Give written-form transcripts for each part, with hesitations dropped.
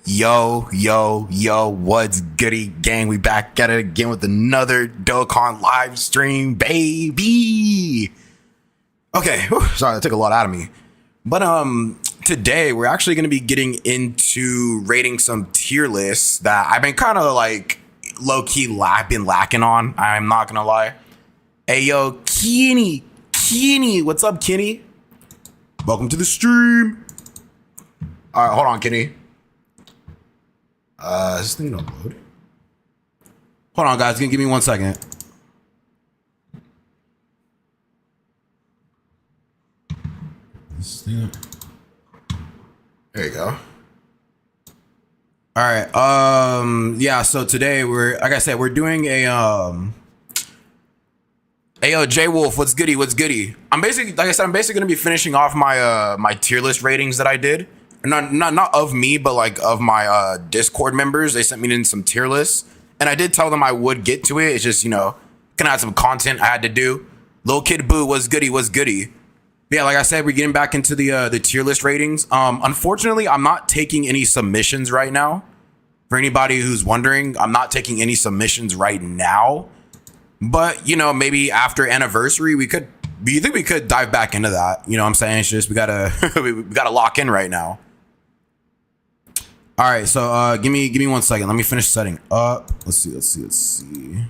Yo, what's goody, gang? We back at it again with another Dokkan live stream, baby. Okay, sorry, that took a lot out of me. But today we're actually going to be getting into rating some tier lists that I've been kind of like low-key been lacking on. I'm not going to lie. Hey, yo, Kenny, what's up, Kenny? Welcome to the stream. All right, hold on, Kenny. Is this thing gonna load? Hold on, guys. Give me 1 second. This thing. There you go. All right. Yeah. So today like I said, we're doing a Hey, yo, J Wolf, what's goody? I'm basically gonna be finishing off my my tier list ratings that I did. Not of me, but like of my Discord members. They sent me in some tier lists, and I did tell them I would get to it. It's just, you know, gonna have some content I had to do. Lil Kid Boo, what's goody? But yeah, like I said, we're getting back into the tier list ratings. Unfortunately, I'm not taking any submissions right now. For anybody who's wondering, I'm not taking any submissions right now. But, you know, maybe after anniversary, we could dive back into that. You know what I'm saying? It's just we gotta we gotta lock in right now. All right, so give me 1 second. Let me finish setting up. Let's see.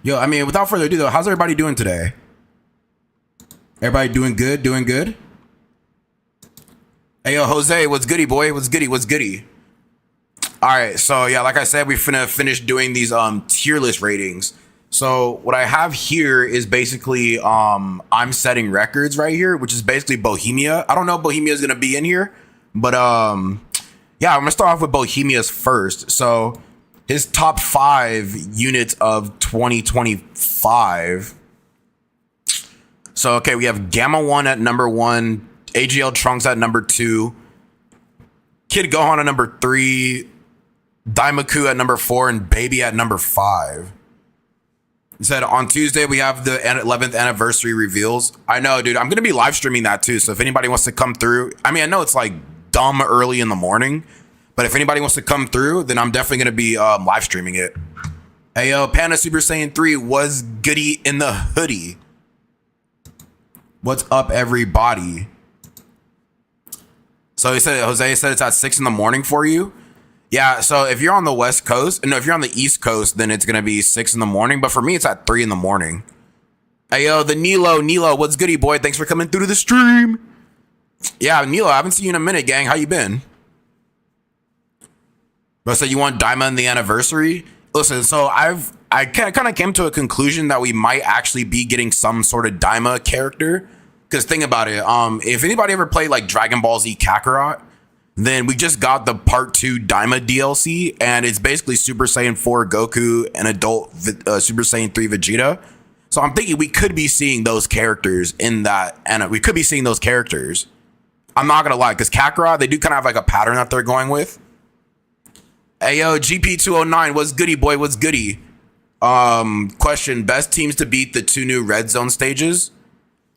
Yo, I mean, without further ado though, how's everybody doing today? Everybody doing good? Hey, yo, Jose, what's goody, boy? What's goody? All right, so yeah, like I said, we finna finish doing these tier list ratings. So what I have here is basically I'm setting records right here, which is basically Bohemia. I don't know if Bohemia is gonna be in here, but yeah, I'm gonna start off with Bohemia's first. So his top 5 units of 2025. So okay, we have Gamma 1 at number 1, AGL Trunks at number 2, Kid Gohan at number 3, Daimaku at number 4, and Baby at number 5. He said on Tuesday we have the 11th anniversary reveals. I know, dude. I'm gonna be live streaming that too. So if anybody wants to come through, I mean, I know it's like dumb early in the morning, but if anybody wants to come through, then I'm definitely gonna be live streaming it. Hey, yo, Panda Super Saiyan 3 was goody in the hoodie. What's up, everybody? So Jose said it's at 6 in the morning for you. Yeah, so if you're on the West Coast, no, if you're on the East Coast, then it's gonna be 6 in the morning. But for me, it's at 3 in the morning. Hey, yo, the Nilo, what's goody, boy? Thanks for coming through to the stream. Yeah, Nilo, I haven't seen you in a minute, gang. How you been? But so you want Daima in the anniversary? Listen, so I kind of came to a conclusion that we might actually be getting some sort of Daima character. Because think about it, if anybody ever played like Dragon Ball Z Kakarot, then we just got the part 2 Daima DLC, and it's basically Super Saiyan 4 Goku and adult Super Saiyan 3 Vegeta. So I'm thinking we could be seeing those characters in that, and we could be seeing those characters. I'm not gonna lie, because Kakarot, they do kind of have like a pattern that they're going with. Hey, yo, GP209, what's goody, boy? What's goody? Question, best teams to beat the 2 new Red Zone stages?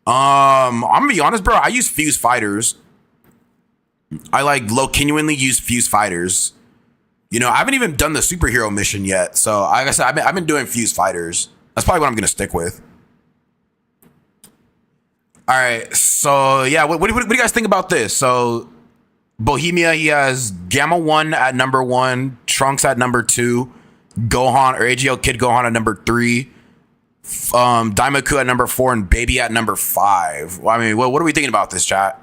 I'm gonna be honest, bro. I use Fuse Fighters. I like genuinely use Fuse Fighters. You know, I haven't even done the superhero mission yet. So like I said, I've been doing Fuse Fighters. That's probably what I'm going to stick with. All right. So yeah, what do you guys think about this? So Bohemia, he has Gamma 1 at number 1, Trunks at number 2, Gohan or AGL Kid Gohan at number 3, Daimaku at number 4, and Baby at number 5. Well, I mean, what are we thinking about this, chat?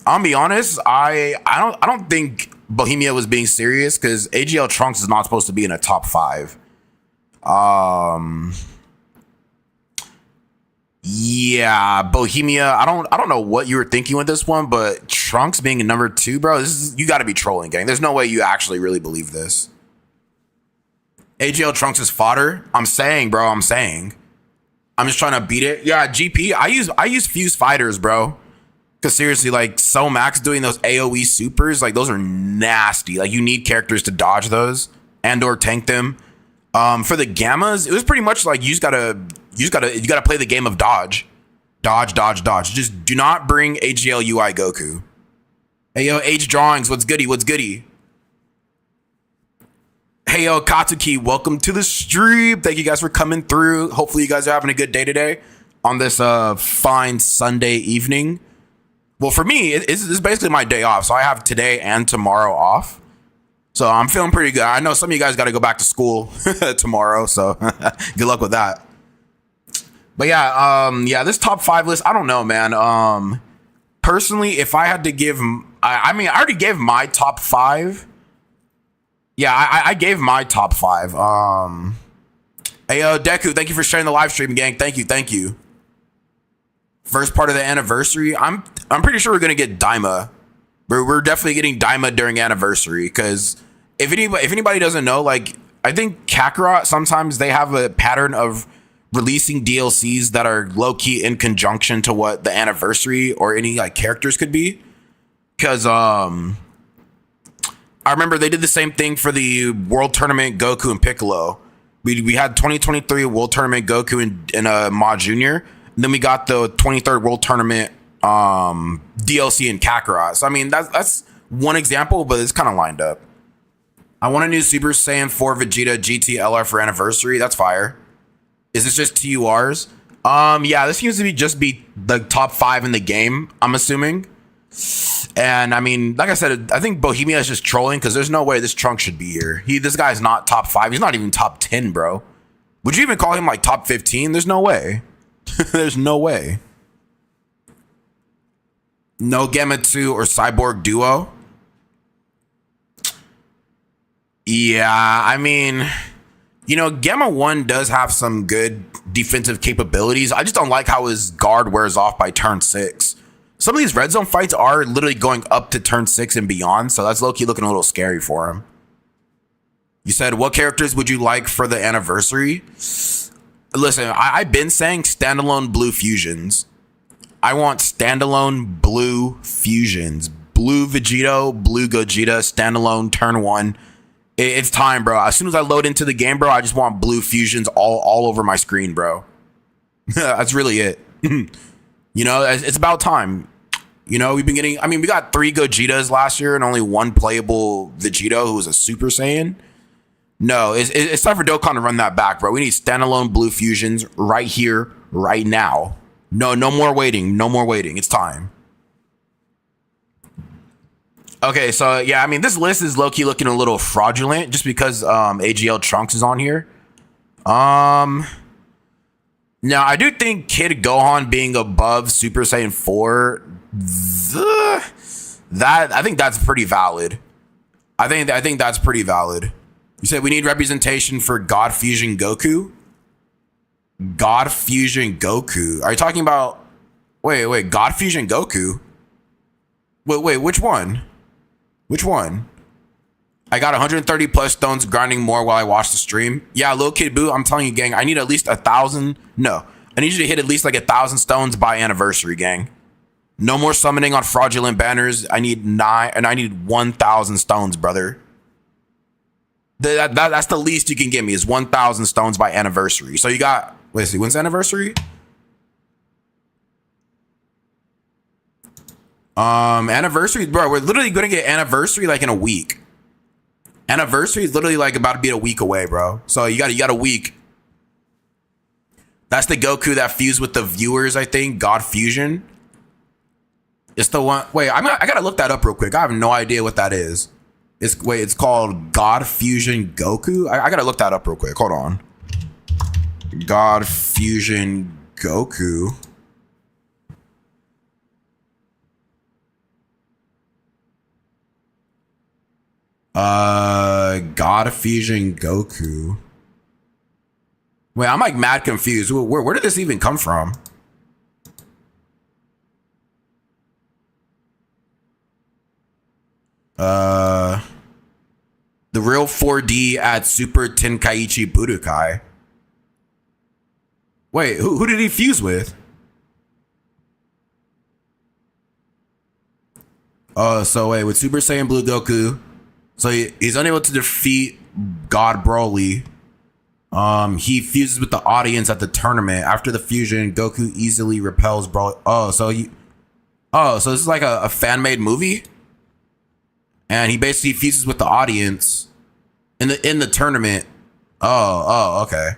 I'll be honest, I don't think Bohemia was being serious, because AGL Trunks is not supposed to be in a top 5. Yeah, Bohemia, I don't know what you were thinking with this one, but Trunks being a number 2, bro, you got to be trolling, gang. There's no way you actually really believe this. AGL Trunks is fodder. I'm saying, bro. I'm just trying to beat it. Yeah, GP. I use Fuse Fighters, bro. Because seriously, like, So Max doing those AoE supers, like, those are nasty. Like, you need characters to dodge those and or tank them. For the Gammas, it was pretty much like you gotta play the game of dodge. Dodge, dodge, dodge. Just do not bring AGL UI Goku. Hey, yo, H Drawings, what's goody? What's goody? Hey, yo, Katsuki, welcome to the stream. Thank you guys for coming through. Hopefully you guys are having a good day today on this fine Sunday evening. Well, for me, this is basically my day off. So I have today and tomorrow off. So I'm feeling pretty good. I know some of you guys got to go back to school tomorrow. So good luck with that. But yeah, this top 5 list, I don't know, man. Personally, if I had to give, I mean, I already gave my top 5. Yeah, I gave my top 5. Hey, yo, Deku, thank you for sharing the live stream, gang. Thank you. First part of the anniversary. I'm pretty sure we're gonna get Daima. We're definitely getting Daima during anniversary, because if anybody doesn't know, like, I think Kakarot, sometimes they have a pattern of releasing DLCs that are low key in conjunction to what the anniversary or any like characters could be. Because I remember they did the same thing for the World Tournament Goku and Piccolo. We had 2023 World Tournament Goku in Mod Junior. And then we got the 23rd World Tournament DLC in Kakarot. So I mean that's one example, but it's kind of lined up. I want a new Super Saiyan 4 Vegeta GT LR for anniversary. That's fire. Is this just TURs? Yeah, this seems to be just the top 5 in the game, I'm assuming. And I mean, like I said, I think Bohemia is just trolling, because there's no way this Trunk should be here. This guy's not top 5. He's not even top 10, bro. Would you even call him like top 15? There's no way. There's no way. No Gematsu or Cyborg Duo. Yeah, I mean, you know, Gamma 1 does have some good defensive capabilities. I just don't like how his guard wears off by turn 6. Some of these red zone fights are literally going up to turn 6 and beyond, so that's low-key looking a little scary for him. You said, what characters would you like for the anniversary? Listen, I've been saying standalone blue fusions. I want standalone blue fusions. Blue Vegito, blue Gogeta, standalone turn 1. It's time, bro. As soon as I load into the game, bro, I just want blue fusions all over my screen, bro. That's really it. You know, it's about time. You know, we've been getting, I mean, we got 3 Gogetas last year and only 1 playable Vegito who was a Super Saiyan. No, it's time for Dokkan to run that back, bro. We need standalone blue fusions right here, right now. No more waiting. No more waiting. It's time. Okay, so yeah, I mean, this list is low-key looking a little fraudulent just because AGL Trunks is on here. Now, I do think Kid Gohan being above Super Saiyan 4, I think that's pretty valid. I think that's pretty valid. You said we need representation for God Fusion Goku? God Fusion Goku. Are you talking about... Wait, God Fusion Goku? Wait, which one? Which one? I got 130 plus stones grinding more while I watch the stream. Yeah, Lil Kid Boo, I'm telling you, gang, I need at least 1,000. No, I need you to hit at least like 1,000 stones by anniversary, gang. No more summoning on fraudulent banners. I need 1,000 stones, brother. That's the least you can give me is 1,000 stones by anniversary. So you got, when's the anniversary? Anniversary, bro, we're literally gonna get anniversary like in a week. Anniversary is literally like about to be a week away, bro. So you got a week. That's the Goku that fused with the viewers, I think. God Fusion. It's the one. Wait, I gotta look that up real quick. I have no idea what that is. It's called God Fusion Goku. I gotta look that up real quick. Hold on. God Fusion Goku. God Fusion Goku. Wait, I'm like mad confused. Where did this even come from? The real 4D at Super Tenkaichi Budokai. Wait, who did he fuse with? Oh, so wait, with Super Saiyan Blue Goku. So he's unable to defeat God Broly. He fuses with the audience at the tournament. After the fusion, Goku easily repels Broly. So this is like a fan-made movie, and he basically fuses with the audience in the tournament. Okay.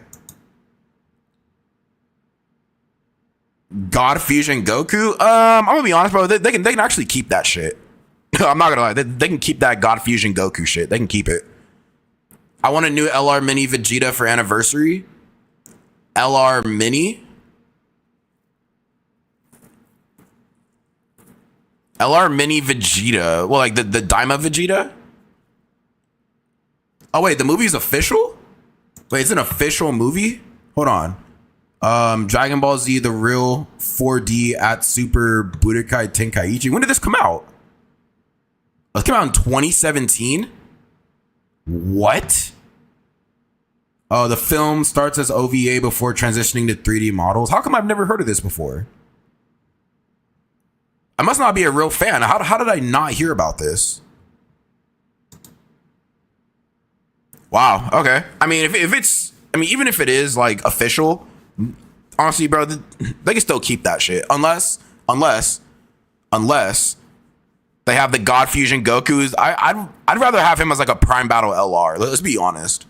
God Fusion Goku. I'm gonna be honest, bro. They can actually keep that shit. I'm not gonna lie. They can keep that God Fusion Goku shit. They can keep it. I want a new LR Mini Vegeta for anniversary. LR Mini. LR Mini Vegeta. Well, like the Daima Vegeta. Oh wait, the movie's official? Wait, it's an official movie? Hold on. Dragon Ball Z, the real 4D at Super Budokai Tenkaichi. When did this come out? It came out in 2017? What? Oh, the film starts as OVA before transitioning to 3D models. How come I've never heard of this before? I must not be a real fan. How did I not hear about this? Wow. Okay. I mean, if it's, I mean, even if it is like official, honestly, bro, they can still keep that shit unless they have the God Fusion Gokus. I'd rather have him as like a Prime Battle LR. Let's be honest.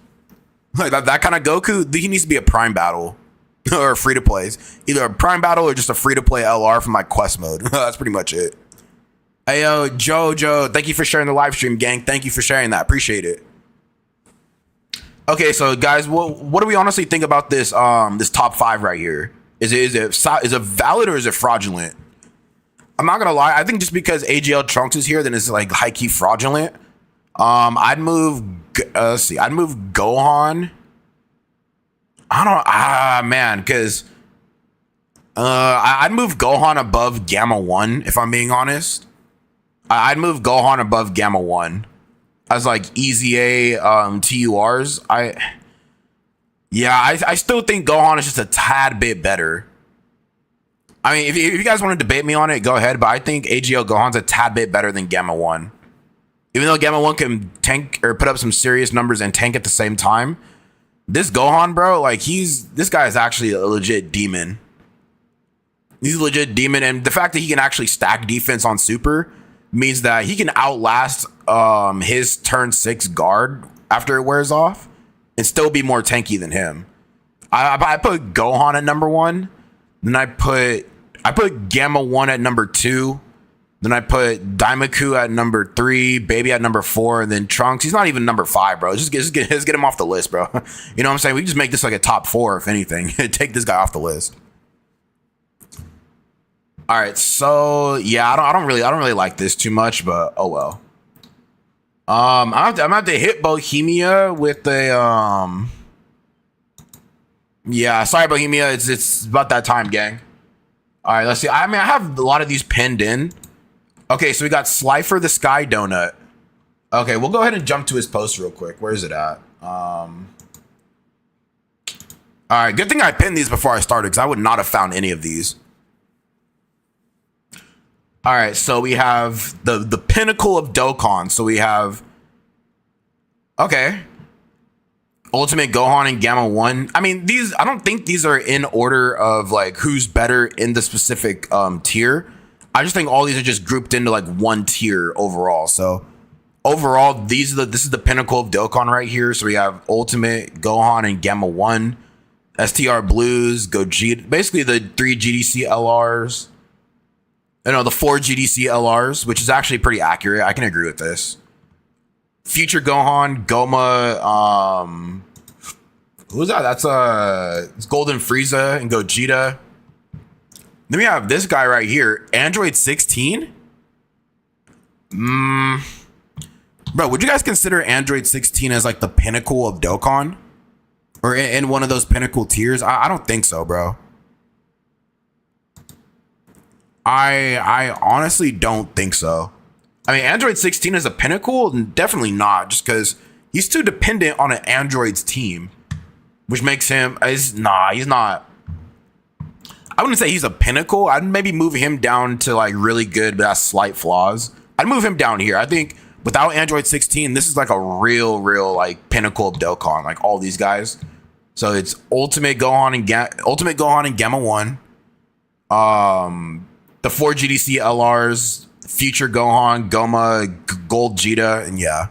Like that kind of Goku, he needs to be a Prime Battle or free to plays. Either a Prime Battle or just a free to play LR from like Quest mode. That's pretty much it. Hey yo, Jojo, thank you for sharing the live stream, gang. Thank you for sharing that. Appreciate it. Okay, so guys, what do we honestly think about this this top 5 right here? Is it valid or is it fraudulent? I'm not gonna lie. I think just because AGL Trunks is here, then it's like high key fraudulent. I'd move. I'd move Gohan. Man, because I'd move Gohan above Gamma 1 if I'm being honest. I'd move Gohan above Gamma 1 as like easy A TURs. I still think Gohan is just a tad bit better. I mean, if you guys want to debate me on it, go ahead. But I think AGL Gohan's a tad bit better than Gamma 1. Even though Gamma 1 can tank or put up some serious numbers and tank at the same time, this Gohan, bro, like this guy is actually a legit demon. He's a legit demon. And the fact that he can actually stack defense on Super means that he can outlast his turn 6 guard after it wears off and still be more tanky than him. I put Gohan at number 1. Then I put Gamma 1 at number 2. Then I put Daimaku at number 3, Baby at number 4, and then Trunks. He's not even number 5, bro. Just get him off the list, bro. You know what I'm saying? We just make this like a top 4, if anything. Take this guy off the list. All right, so yeah, I don't really like this too much, but oh well. I'm gonna have to hit Bohemia with a Yeah, sorry Bohemia. It's about that time, gang. All right, let's see. I mean, I have a lot of these pinned in. Okay, so we got Slifer the Sky Donut. Okay, we'll go ahead and jump to his post real quick. Where is it at? All right, good thing I pinned these before I started because I would not have found any of these. All right, so we have the pinnacle of Dokkan. So we have, okay, Ultimate Gohan and Gamma 1. I mean, I don't think these are in order of like who's better in the specific tier. I just think all these are just grouped into like one tier overall. So overall, this is the pinnacle of Dokkan right here. So we have Ultimate Gohan and Gamma 1, STR Blues, Gogeta, basically the 3 GDC LRs. The 4 GDC LRs, which is actually pretty accurate. I can agree with this. Future Gohan, Goma, who's that? It's Golden Frieza and Gogeta. Then we have this guy right here, Android 16. Bro, would you guys consider Android 16 as like the pinnacle of Dokkan? Or in one of those pinnacle tiers? I don't think so, bro. I honestly don't think so. I mean, Android 16 is a pinnacle? Definitely not, just because he's too dependent on an Android's team, which makes him, he's not. I wouldn't say he's a pinnacle. I'd maybe move him down to like really good, but has slight flaws. I'd move him down here. I think without Android 16, this is like a real like pinnacle of Dokkan, like all these guys. So it's Ultimate Gohan and Gamma 1. The 4 GDC LRs, Future Gohan, Goma, Gold Jita, and yeah.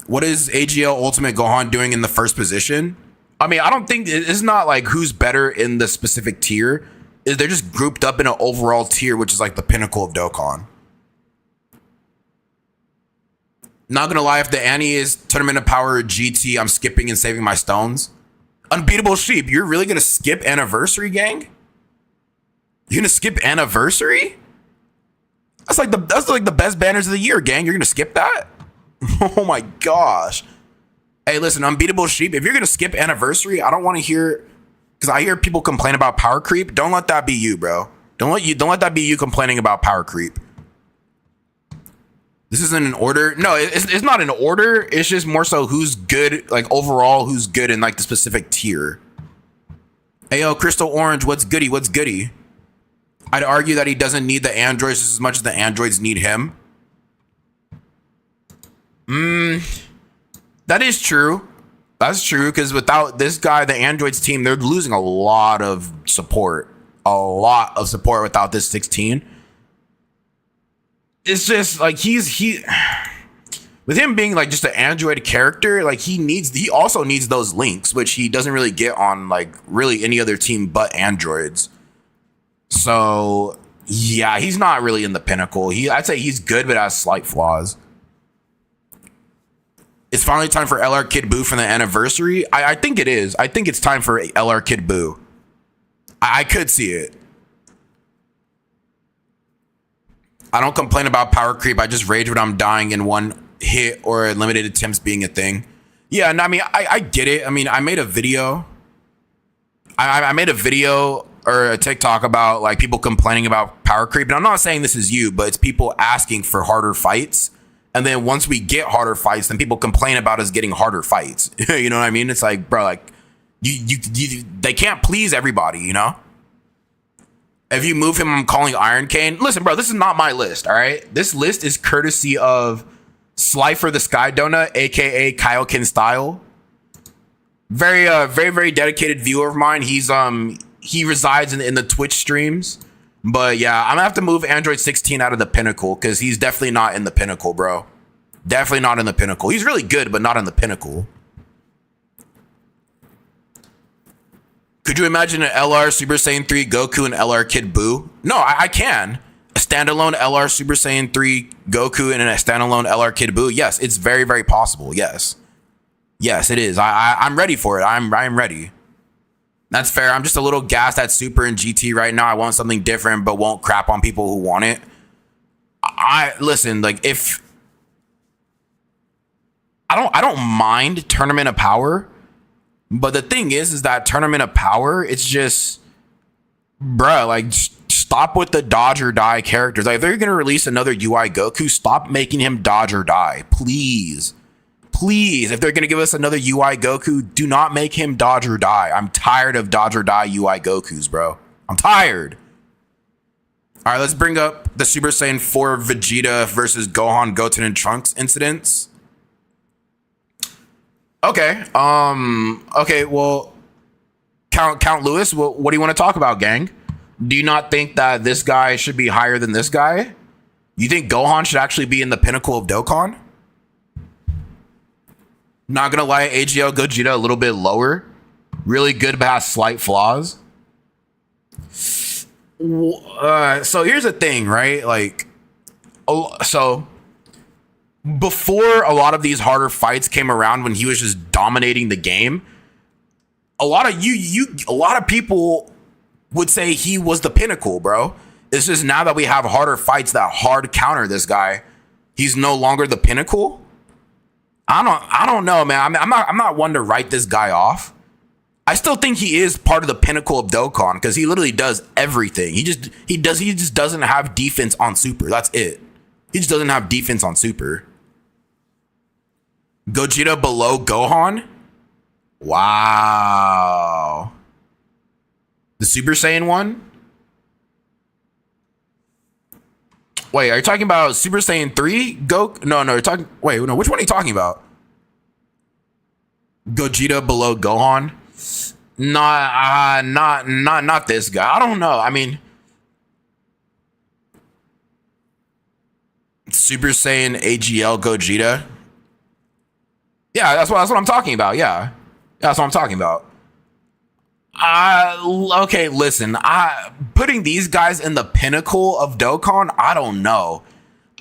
What is AGL Ultimate Gohan doing in the first position? I mean, I don't think it's not like who's better in the specific tier. They're just grouped up in an overall tier, which is like the pinnacle of Dokkan. Not gonna lie, if the Annie is Tournament of Power GT, I'm skipping and saving my stones. Unbeatable Sheep, you're really gonna skip Anniversary, gang? You're gonna skip Anniversary? That's like the best banners of the year, gang. You're gonna skip that? Oh my gosh. Hey, listen, Unbeatable Sheep, if you're gonna skip Anniversary, I don't want to hear, because I hear people complain about power creep. Don't let that be you, bro. Don't let that be you complaining about power creep. This isn't an order. No, it's not an order. It's just more so who's good, like overall, who's good in like the specific tier. Hey, yo, Crystal Orange, what's goody? What's goody? I'd argue that he doesn't need the androids as much as the androids need him. That is true. That's true, because without this guy, the androids team, they're losing a lot of support. A lot of support without this 16. It's just like with him being like just an android character, like he also needs those links, which he doesn't really get on like really any other team but androids. So yeah, he's not really in the pinnacle. I'd say he's good, but has slight flaws. It's finally time for LR Kid Buu for the anniversary. I think it is. I think it's time for LR Kid Buu. I could see it. I don't complain about power creep. I just rage when I'm dying in one hit or limited attempts being a thing. Yeah, no, I mean, I get it. I mean, I made a video. I made a video or a TikTok about like people complaining about power creep. And I'm not saying this is you, but it's people asking for harder fights. And then once we get harder fights, then people complain about us getting harder fights. You know what I mean? It's like, bro, like they can't please everybody, you know? If you move him, I'm calling Iron Cane. Listen, bro, this is not my list, all right? This list is courtesy of Slifer the Sky Donut, aka Kaioken Style. Very dedicated viewer of mine. He resides in the Twitch streams. But yeah, I'm gonna have to move Android 16 out of the pinnacle because he's definitely not in the pinnacle, bro. Definitely not in the pinnacle. He's really good, but not in the pinnacle. Could you imagine an LR Super Saiyan 3 Goku and LR Kid Buu? No, I can. A standalone LR Super Saiyan 3 Goku and a standalone LR Kid Buu. Yes, it's very possible. Yes. Yes, it is. I'm ready for it. I'm ready. That's fair. I'm just a little gassed at Super and GT right now. I want something different, but won't crap on people who want it. Listen, like if I don't mind Tournament of Power, but the thing is that Tournament of Power, it's just, bruh, like stop with the dodge or die characters. Like if they're gonna release another UI Goku, stop making him dodge or die, please. Please, if they're going to give us another UI Goku, do not make him dodge or die. I'm tired of dodge or die UI Gokus, bro. I'm tired. All right, let's bring up the Super Saiyan 4 Vegeta versus Gohan, Goten, and Trunks incidents. Okay. Okay, well, Count Lewis, what do you want to talk about, gang? Do you not think that this guy should be higher than this guy? You think Gohan should actually be in the pinnacle of Dokkan? Not gonna lie, AGL Gogeta a little bit lower. Really good, but has slight flaws. So here's the thing, right? Like, so before a lot of these harder fights came around, when he was just dominating the game, a lot of people would say he was the pinnacle, bro. It's just now that we have harder fights that hard counter this guy, he's no longer the pinnacle. I don't know, man. I'm not one to write this guy off. I still think he is part of the pinnacle of Dokkan because he literally does everything. He just doesn't have defense on Super. That's it. He just doesn't have defense on Super. Gogeta below Gohan? Wow. The Super Saiyan one? Wait, are you talking about Super Saiyan 3? No, you're talking... Wait, no, which one are you talking about? Gogeta below Gohan. Not this guy. I don't know. I mean, Super Saiyan AGL Gogeta. Yeah, that's what I'm talking about. Yeah, that's what I'm talking about. Okay, listen. Putting these guys in the pinnacle of Dokkan, I don't know.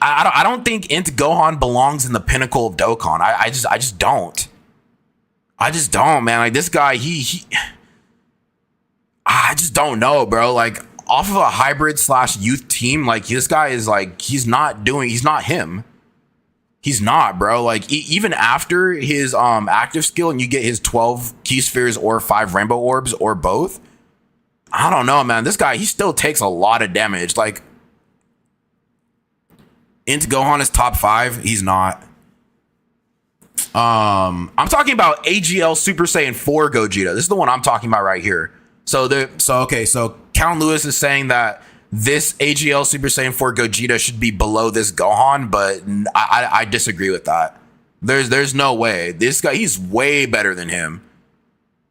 I don't think Int Gohan belongs in the pinnacle of Dokkan. I just don't. I just don't, man. Like this guy, I just don't know, bro. Like off of a hybrid / youth team, like this guy is like he's not him. He's not, bro. Like even after his active skill and you get his 12 key spheres or 5 rainbow orbs or both, I don't know, man. This guy, he still takes a lot of damage. Like Int Gohan is top 5. He's not. I'm talking about AGL Super Saiyan 4 Gogeta. This is the one I'm talking about right here. So Count Lewis is saying that this AGL Super Saiyan 4 Gogeta should be below this Gohan, but I disagree with that. There's no way. This guy, he's way better than him.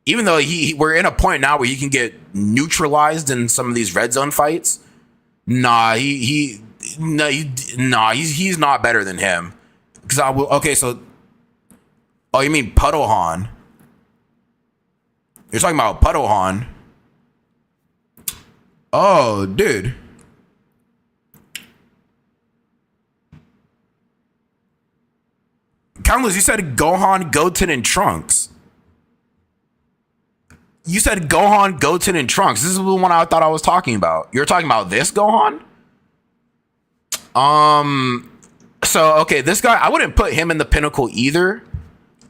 Even though we're in a point now where he can get neutralized in some of these red zone fights. Nah, he's not better than him. Oh, you mean Puddlehan? You're talking about Puddlehan? Oh, dude. Countless, you said Gohan, Goten, and Trunks. You said Gohan, Goten, and Trunks. This is the one I thought I was talking about. You're talking about this Gohan? So, okay, this guy, I wouldn't put him in the pinnacle either.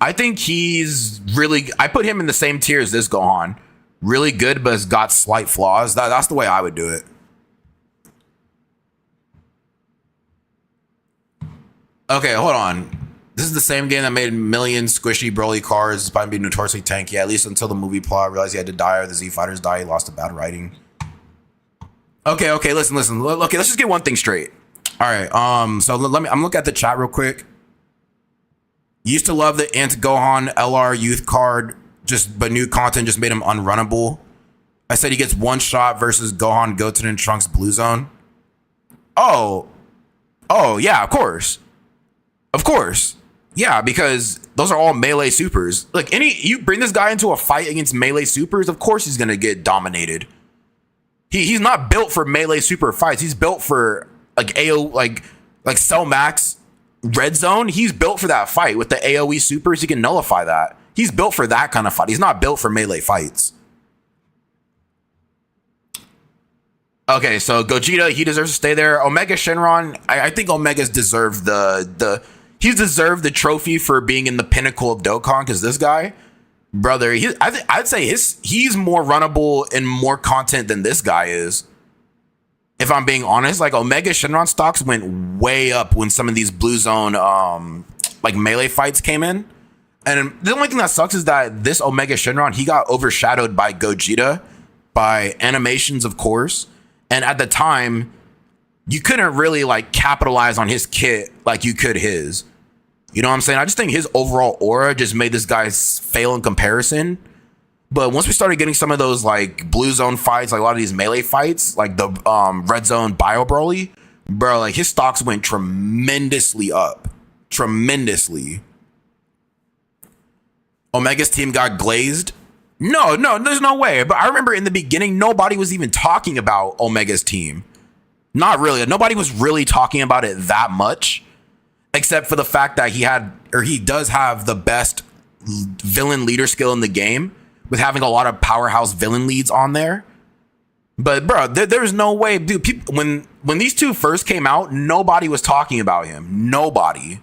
I think I put him in the same tier as this Gohan. Really good, but has got slight flaws. That's the way I would do it. Okay, hold on. This is the same game that made millions squishy Broly cars. It's about to be notoriously tanky, at least until the movie plot realized he had to die or the Z Fighters die. He lost to bad writing. Okay, listen. Okay, let's just get one thing straight. All right, so I'm looking at the chat real quick. Used to love the Int Gohan LR youth card, but new content just made him unrunnable. I said he gets one shot versus Gohan, Goten, and Trunks Blue Zone. Oh, yeah, of course. Yeah, because those are all melee supers. Like you bring this guy into a fight against melee supers, of course he's gonna get dominated. He's not built for melee super fights. He's built for like like Cell Max Red Zone. He's built for that fight with the AoE supers. He can nullify that. He's built for that kind of fight. He's not built for melee fights. Okay, so Gogeta, he deserves to stay there. Omega Shenron, I think Omega's deserved he's deserved the trophy for being in the pinnacle of Dokkan, because this guy, brother, I'd say he's more runnable and more content than this guy is. If I'm being honest, like Omega Shenron stocks went way up when some of these blue zone like melee fights came in. And the only thing that sucks is that this Omega Shenron, he got overshadowed by Gogeta, by animations, of course. And at the time, you couldn't really like capitalize on his kit like you could his. You know what I'm saying? I just think his overall aura just made this guy fail in comparison. But once we started getting some of those like blue zone fights, like a lot of these melee fights, like the red zone Bio Broly, bro, like his stocks went tremendously up. Tremendously. Omega's team got glazed. No, there's no way. But I remember in the beginning, nobody was even talking about Omega's team. Not really. Nobody was really talking about it that much, except for the fact that he does have the best villain leader skill in the game, with having a lot of powerhouse villain leads on there. But bro, there's no way, dude. When these two first came out, nobody was talking about him. Nobody.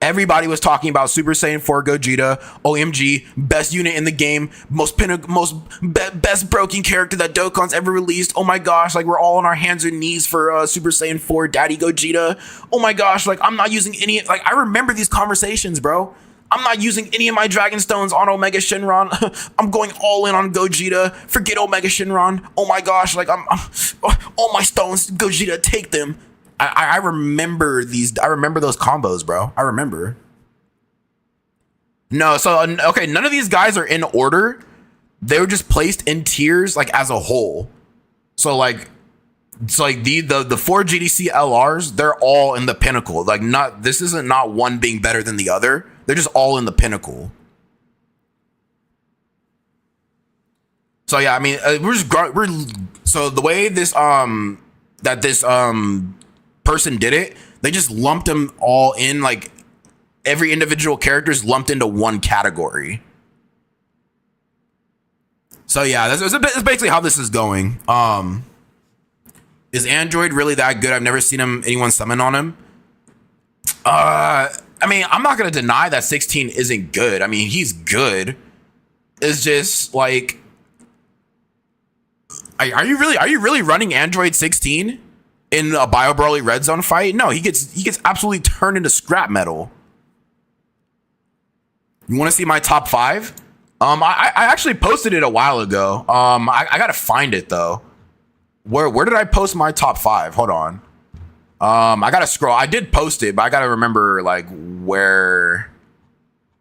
Everybody was talking about Super Saiyan 4 Gogeta, OMG, best unit in the game, best broken character that Dokkan's ever released. Oh my gosh, like we're all on our hands and knees for Super Saiyan 4 Daddy Gogeta. Oh my gosh, like I'm not using any, like I remember these conversations, bro. I'm not using any of my Dragon Stones on Omega Shenron. I'm going all in on Gogeta. Forget Omega Shenron. Oh my gosh, like I'm all my stones, Gogeta, take them. I remember these. I remember those combos, bro. I remember. No, so okay, none of these guys are in order. They were just placed in tiers like as a whole. So like it's like the four GDC LRs, they're all in the pinnacle. Like not this isn't not one being better than the other. They're just all in the pinnacle. So yeah, I mean, we're so the way this that this person did it, they just lumped them all in, like every individual character is lumped into one category. So yeah, that's basically how this is going. Is Android really that good? I've never seen anyone summon on him. I mean, I'm not gonna deny that 16 isn't good. I mean, he's good. It's just like, are you really running Android 16 in a Bio Broly Red Zone fight? No, he gets absolutely turned into scrap metal. You want to see my top 5? I actually posted it a while ago. I gotta find it though. Where did I post my top 5? Hold on. I gotta scroll. I did post it, but I gotta remember like where.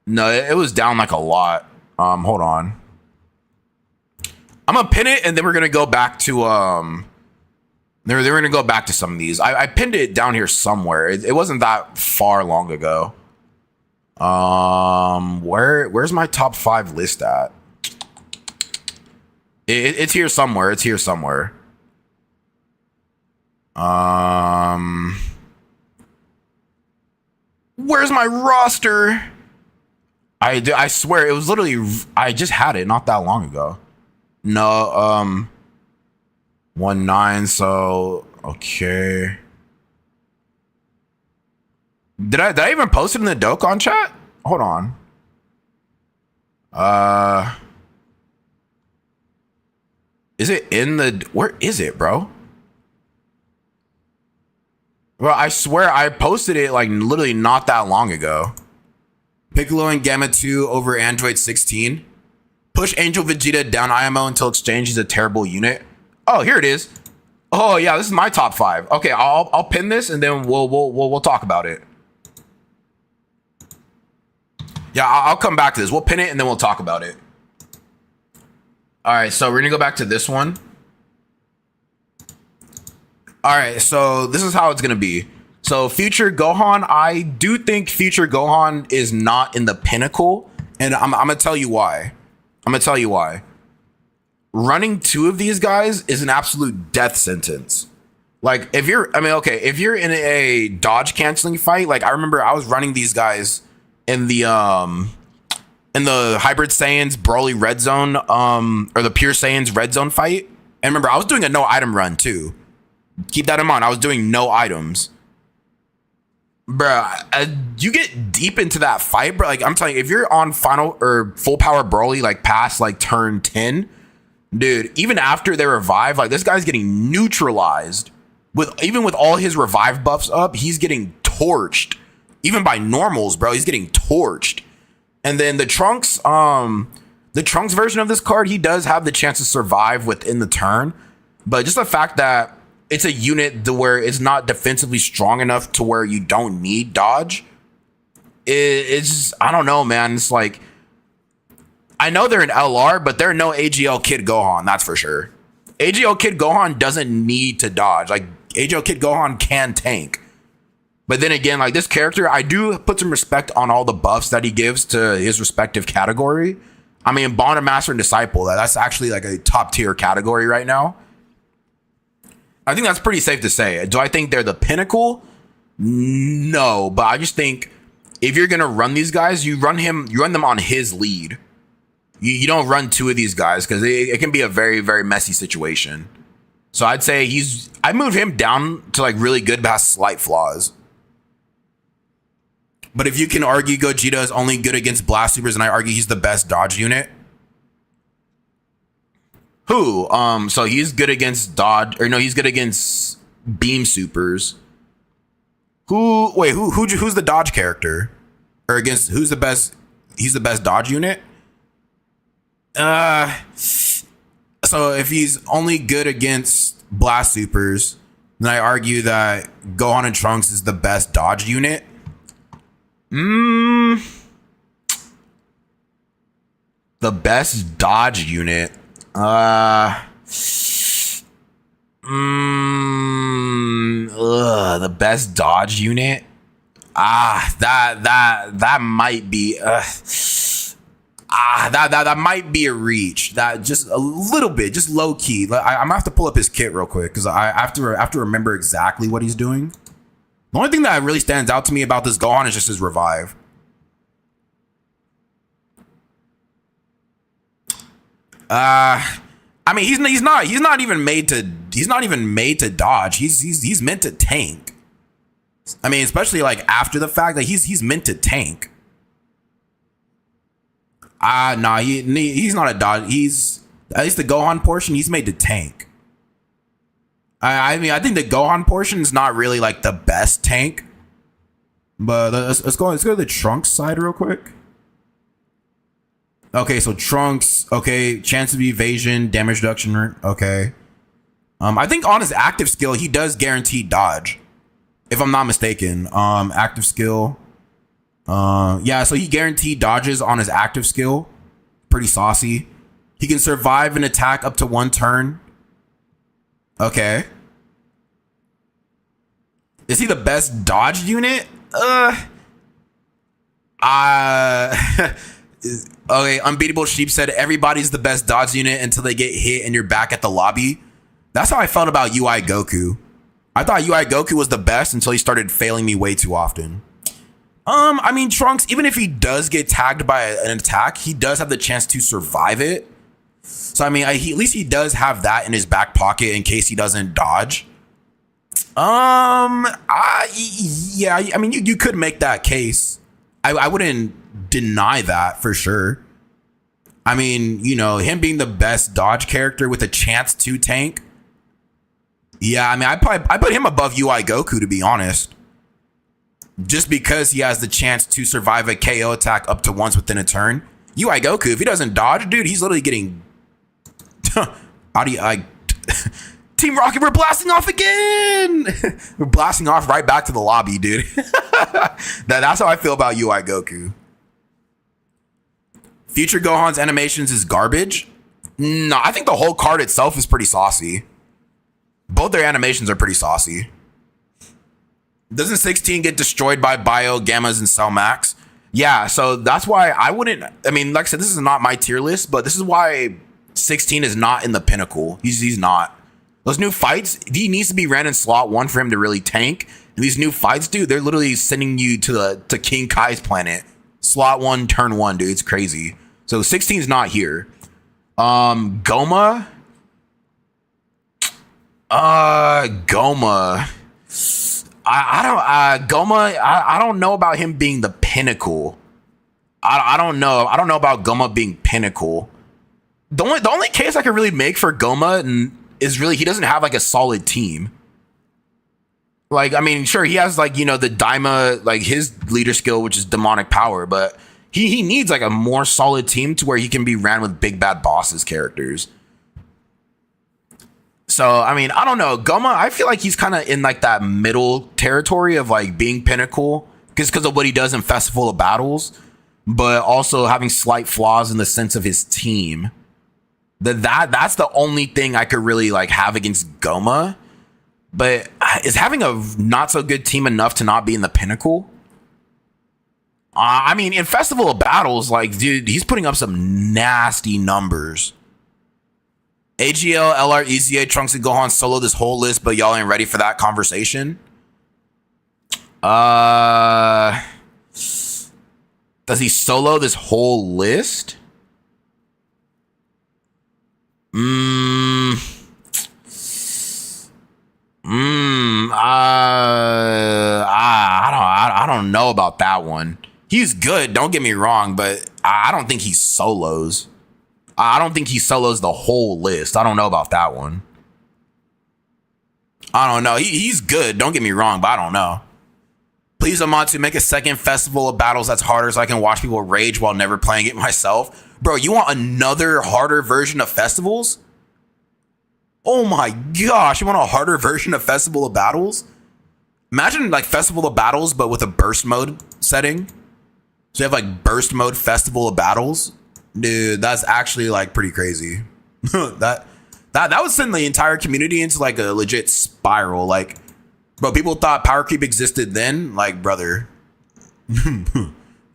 No, it was down like a lot. Hold on. I'm gonna pin it, and then we're gonna go back to They're gonna go back to some of these. I pinned it down here somewhere. It wasn't that far long ago. Where's my top 5 list at? It's here somewhere. It's here somewhere. Where's my roster? I swear it was literally, I just had it not that long ago. No, 1-9. So okay. Did I even post it in the Dokkan chat? Hold on. Is it in the, where is it, bro? Well, I swear I posted it like literally not that long ago. Piccolo and Gamma 2 over Android 16. Push Angel Vegeta down IMO until exchange. He's a terrible unit. Oh, here it is. Oh yeah, this is my top 5. Okay, I'll pin this and then we'll talk about it. Yeah, I'll come back to this. We'll pin it and then we'll talk about it. All right, so we're gonna go back to this one. All right, so this is how it's gonna be. So Future Gohan, I do think Future Gohan is not in the pinnacle, and I'm gonna tell you why. I'm gonna tell you why. Running 2 of these guys is an absolute death sentence. Like if you're, I mean, okay, if you're in a dodge canceling fight, like I remember I was running these guys in the Hybrid Saiyans Broly Red Zone, or the Pure Saiyans Red Zone fight. And remember, I was doing a no item run too. Keep that in mind. I was doing no items. Bruh, you get deep into that fight, bro. Like I'm telling you, if you're on final or full power Broly, like past like turn 10, dude, even after they revive, like this guy's getting neutralized. Even with all his revive buffs up, he's getting torched. Even by normals, bro, he's getting torched. And then the Trunks version of this card, he does have the chance to survive within the turn. But just the fact that it's a unit to where it's not defensively strong enough to where you don't need dodge. It's just, I don't know, man. It's like, I know they're an LR, but they're no AGL Kid Gohan, that's for sure. AGL Kid Gohan doesn't need to dodge. Like, AGL Kid Gohan can tank. But then again, like this character, I do put some respect on all the buffs that he gives to his respective category. I mean, Bond, Master, and Disciple, that's actually like a top tier category right now. I think that's pretty safe to say. Do I think they're the pinnacle? No, but I just think if you're gonna run these guys, you run them on his lead. You don't run 2 of these guys because it can be a very, very messy situation. So I'd say I moved him down to like really good, but has slight flaws. But if you can argue Gogeta is only good against Blast Supers, and I argue he's the best dodge unit. Who? So he's good against dodge, or no, he's good against beam supers. Who's the dodge character? Or against who's the best? He's the best dodge unit? So if he's only good against Blast Supers, then I argue that Gohan and Trunks is the best dodge unit. The best dodge unit. The best dodge unit. That might be. That might be a reach. That just a little bit, just low key. I'm gonna have to pull up his kit real quick because I have to remember exactly what he's doing. The only thing that really stands out to me about this Gohan is just his revive. I mean, he's not even made to dodge. He's meant to tank. I mean, especially like after the fact that he's meant to tank. Nah, he's not a dodge. He's at least the Gohan portion. He's made to tank. I mean, I think the Gohan portion is not really like the best tank. But let's go to the Trunks side real quick. Okay, so Trunks. Okay, chance of evasion, damage reduction. Okay. I think on his active skill he does guaranteed dodge, if I'm not mistaken. Active skill. Yeah, so he guaranteed dodges on his active skill. Pretty saucy. He can survive an attack up to 1 turn. Okay. Is he the best dodge unit? Okay, Unbeatable Sheep said everybody's the best dodge unit until they get hit and you're back at the lobby. That's how I felt about UI Goku. I thought UI Goku was the best until he started failing me way too often. I mean, Trunks, even if he does get tagged by an attack, he does have the chance to survive it. So, I mean, at least he does have that in his back pocket in case he doesn't dodge. Yeah, I mean, you could make that case. I wouldn't deny that for sure. I mean, you know, him being the best dodge character with a chance to tank. Yeah, I mean, I put him above UI Goku, to be honest. Just because he has the chance to survive a KO attack up to once within a turn. UI Goku, if he doesn't dodge, dude, he's literally getting... Team Rocket, we're blasting off again! We're blasting off right back to the lobby, dude. That's how I feel about UI Goku. Future Gohan's animations is garbage? No, I think the whole card itself is pretty saucy. Both their animations are pretty saucy. Doesn't 16 get destroyed by Bio, Gammas, and Cell Max? Yeah, so that's why I wouldn't... I mean, like I said, this is not my tier list, but this is why 16 is not in the pinnacle. He's not. Those new fights, he needs to be ran in slot 1 for him to really tank. And these new fights, dude, they're literally sending you to King Kai's planet. Slot 1, turn 1, dude. It's crazy. So 16 is not here. Goma? Goma... Goma, I don't know about him being the pinnacle. I don't know. I don't know about Goma being pinnacle. The only case I could really make for Goma is really he doesn't have like a solid team. Like, I mean, sure, he has like, you know, the Daima, like his leader skill, which is demonic power, but he needs like a more solid team to where he can be ran with big bad bosses characters. So, I mean, I don't know. Goma, I feel like he's kind of in like that middle territory of like being pinnacle because of what he does in Festival of Battles, but also having slight flaws in the sense of his team. That's the only thing I could really like have against Goma. But is having a not so good team enough to not be in the pinnacle? I mean, in Festival of Battles, like, dude, he's putting up some nasty numbers. AGL, LR, EZA, Trunks, and Gohan solo this whole list, but y'all ain't ready for that conversation. Does he solo this whole list? I don't know about that one. He's good, don't get me wrong, but I don't think he solos. I don't think he solos the whole list. I don't know about that one. I don't know. He's good. Don't get me wrong, but I don't know. Please, Amatsu, make a second Festival of Battles that's harder so I can watch people rage while never playing it myself. Bro, you want another harder version of Festivals? Oh my gosh, you want a harder version of Festival of Battles? Imagine like Festival of Battles, but with a burst mode setting. So you have like burst mode Festival of Battles. Dude, that's actually like pretty crazy. that would send the entire community into like a legit spiral. Like, bro, people thought power creep existed then. Like, brother,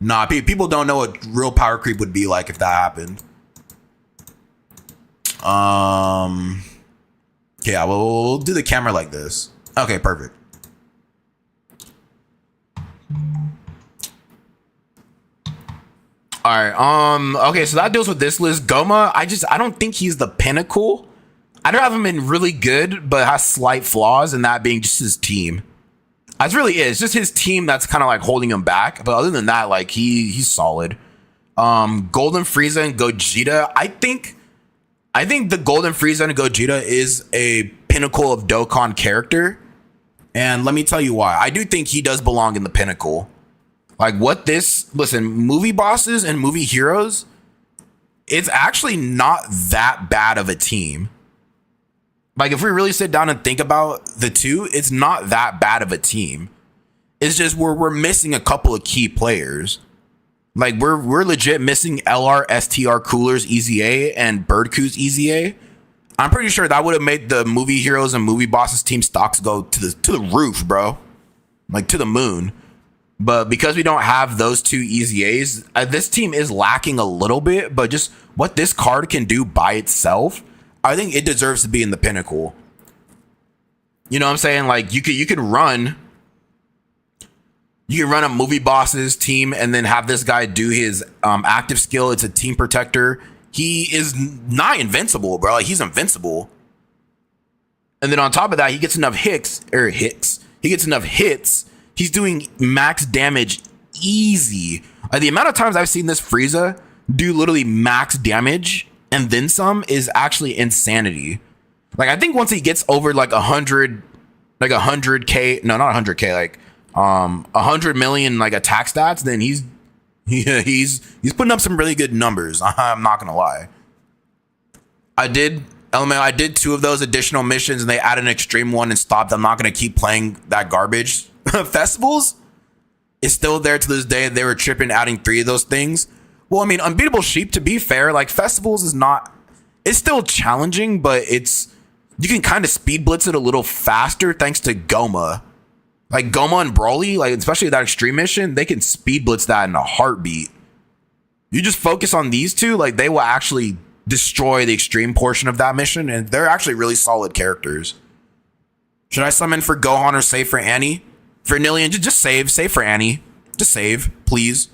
nah, people don't know what real power creep would be like if that happened. Yeah, we'll do the camera like this. Okay, perfect. All right. Okay, so that deals with this list. Goma, I don't think he's the pinnacle. I'd have him in really good, but has slight flaws, and that being just his team. That's really it. It's just his team that's kind of like holding him back. But other than that, like he's solid. Golden Frieza and Gogeta. I think the Golden Frieza and Gogeta is a pinnacle of Dokkan character. And let me tell you why. I do think he does belong in the pinnacle. Like listen, movie bosses and movie heroes, it's actually not that bad of a team. Like if we really sit down and think about the two, it's not that bad of a team. It's just we're missing a couple of key players. Like we're legit missing LR, STR, Cooler's EZA and Birdcoo's EZA. I'm pretty sure that would have made the movie heroes and movie bosses team stocks go to the roof, bro. Like to the moon. But because we don't have those two EZAs, this team is lacking a little bit. But just what this card can do by itself, I think it deserves to be in the pinnacle. You know what I'm saying? Like you can run a movie bosses team and then have this guy do his active skill. It's a team protector. He is not invincible, bro. Like he's invincible. And then on top of that, he gets enough hits. He gets enough hits. He's doing max damage easy. The amount of times I've seen this Frieza do literally max damage and then some is actually insanity. Like I think once he gets over like 100K, no, not 100K, like 100 million like attack stats, then he's putting up some really good numbers. I'm not gonna lie. I did two of those additional missions and they added an extreme one and stopped. I'm not gonna keep playing that garbage. Festivals is still there to this day. They were tripping adding 3 of those things. Well, I mean, Unbeatable Sheep, to be fair, like Festivals is not, it's still challenging, but you can kind of speed blitz it a little faster thanks to Goma. Like Goma and Broly, like especially that extreme mission, they can speed blitz that in a heartbeat. You just focus on these two, like they will actually destroy the extreme portion of that mission, and they're actually really solid characters. Should I summon for Gohan or save for Annie? For Nillian, just save for Annie. Just save, please.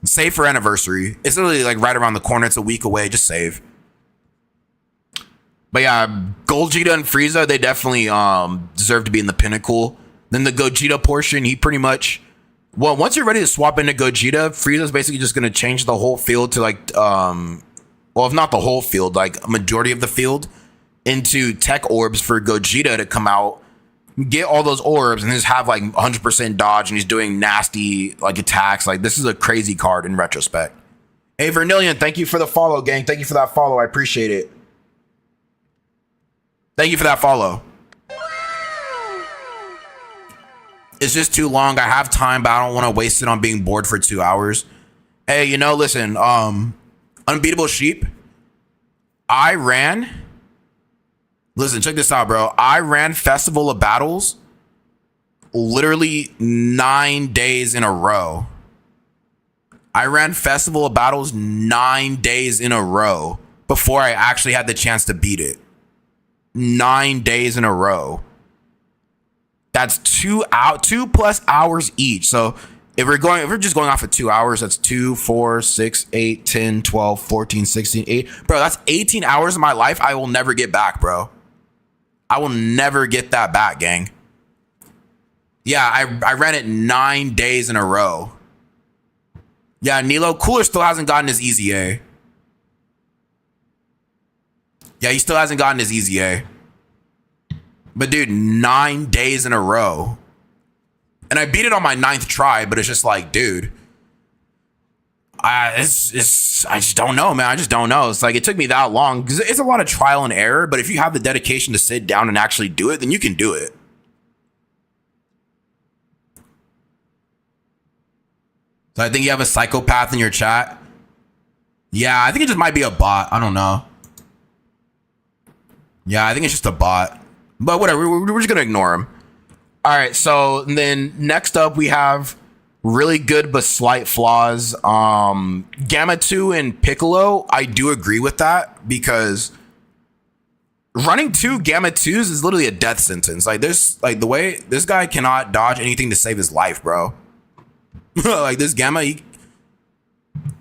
Save for Anniversary. It's literally like right around the corner. It's a week away. Just save. But yeah, Gogeta and Frieza, they definitely deserve to be in the pinnacle. Then the Gogeta portion, he pretty much, well, once you're ready to swap into Gogeta, Frieza's basically just going to change the whole field to like, well, if not the whole field, like a majority of the field into tech orbs for Gogeta to come out, get all those orbs and just have like 100% dodge and he's doing nasty like attacks. Like this is a crazy card in retrospect. Hey Vernillion, thank you for the follow, gang. Thank you for that follow. I appreciate it. Thank you for that follow. It's just too long. I have time, but I don't want to waste it on being bored for 2 hours. Hey, you know, listen, Unbeatable Sheep. Listen, check this out, bro. I ran Festival of Battles literally 9 days in a row. I ran Festival of Battles 9 days in a row before I actually had the chance to beat it. 9 days in a row. That's 2+ hours each. So if we're just going off of 2 hours, that's 2, 4, 6, 8, 10, 12, 14, 16, 8. Bro, that's 18 hours of my life I will never get back, bro. I will never get that back, gang. Yeah, I ran it 9 days in a row. Yeah, Nilo, Cooler still hasn't gotten his EZA. Yeah, he still hasn't gotten his EZA. But dude, 9 days in a row. And I beat it on my 9th try, but it's just like, dude, I just don't know, man. I just don't know. It's like it took me that long because it's a lot of trial and error. But if you have the dedication to sit down and actually do it, then you can do it. So I think you have a psychopath in your chat. Yeah, I think it just might be a bot. I don't know. Yeah, I think it's just a bot. But whatever, we're just gonna ignore him. All right, so then next up we have really good but slight flaws. Gamma 2 and Piccolo, I do agree with that because running 2 Gamma 2s is literally a death sentence. Like this, like the way this guy cannot dodge anything to save his life, bro. Like this Gamma,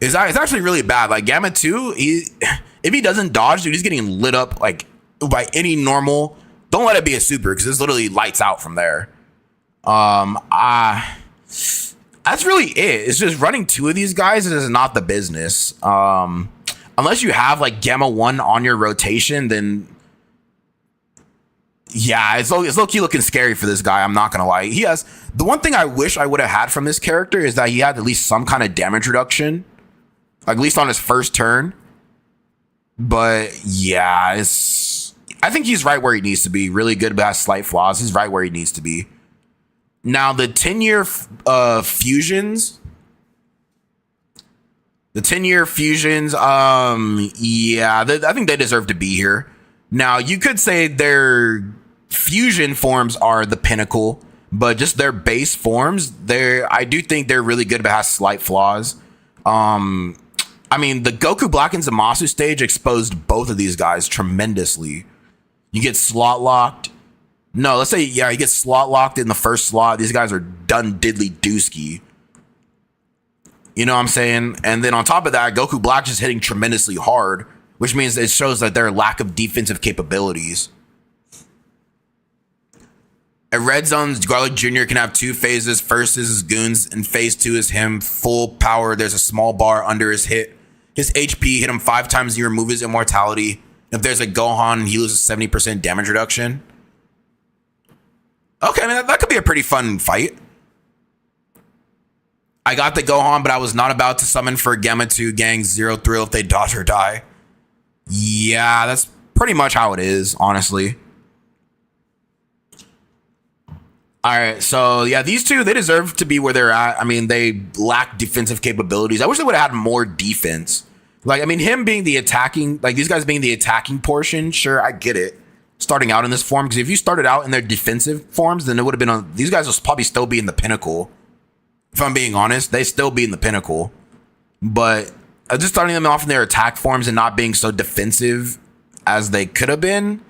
it's actually really bad. Like Gamma 2, if he doesn't dodge, dude, he's getting lit up like by any normal. Don't let it be a super because it's literally lights out from there. That's really it. It's just running 2 of these guys is not the business. Unless you have like Gamma 1 on your rotation, then yeah, it's low-key looking scary for this guy. I'm not gonna lie. He has the one thing I wish I would have had from this character is that he had at least some kind of damage reduction, like at least on his first turn. But yeah, I think he's right where he needs to be. Really good, but has slight flaws. He's right where he needs to be. Now the 10-year fusions. The 10-year fusions, yeah, I think they deserve to be here. Now you could say their fusion forms are the pinnacle, but just their base forms, I do think they're really good, but has slight flaws. I mean, the Goku Black and Zamasu stage exposed both of these guys tremendously. You get slot locked. No, let's say, yeah, you get slot locked in the first slot. These guys are done diddly dooski. You know what I'm saying? And then on top of that, Goku Black is hitting tremendously hard, which means it shows that their lack of defensive capabilities. At Red Zones, Garlic Jr. can have 2 phases. First is his goons, and phase 2 is him. Full power. There's a small bar under his hit. His HP hit him 5 times. You remove his immortality. If there's a Gohan, he loses 70% damage reduction. Okay, I mean, that could be a pretty fun fight. I got the Gohan, but I was not about to summon for Gamma 2 gang Zero Thrill if they dodge or die. Yeah, that's pretty much how it is, honestly. All right, so yeah, these 2, they deserve to be where they're at. I mean, they lack defensive capabilities. I wish they would have had more defense. Like, I mean, him being the attacking, like these guys being the attacking portion, sure, I get it. Starting out in this form, because if you started out in their defensive forms, then it would have been these guys will probably still be in the pinnacle. If I'm being honest, they still be in the pinnacle. But just starting them off in their attack forms and not being so defensive as they could have been,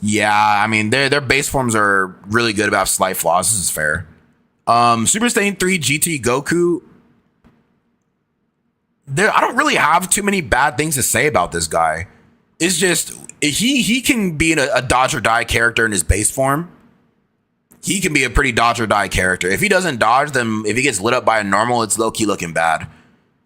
yeah, I mean, their base forms are really good about slight flaws. This is fair. Super Saiyan 3 GT Goku. I don't really have too many bad things to say about this guy. It's just he can be a dodge or die character in his base form. He can be a pretty dodge or die character. If he doesn't dodge, then if he gets lit up by a normal, it's low key looking bad.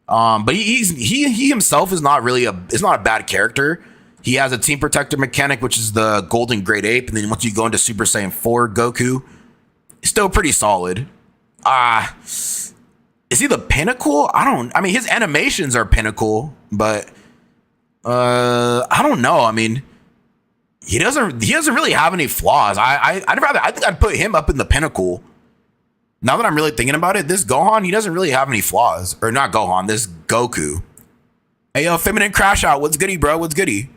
But he himself is not really it's not a bad character. He has a team protector mechanic, which is the golden great ape, and then once you go into Super Saiyan 4 Goku, it's still pretty solid. Is he the pinnacle? I mean, his animations are pinnacle, but I don't know. I mean, he doesn't really have any flaws. I think I'd put him up in the pinnacle. Now that I'm really thinking about it, this Gohan, he doesn't really have any flaws. Or not Gohan, this Goku. Hey, yo, Feminine Crash Out. What's goody, bro? What's goody?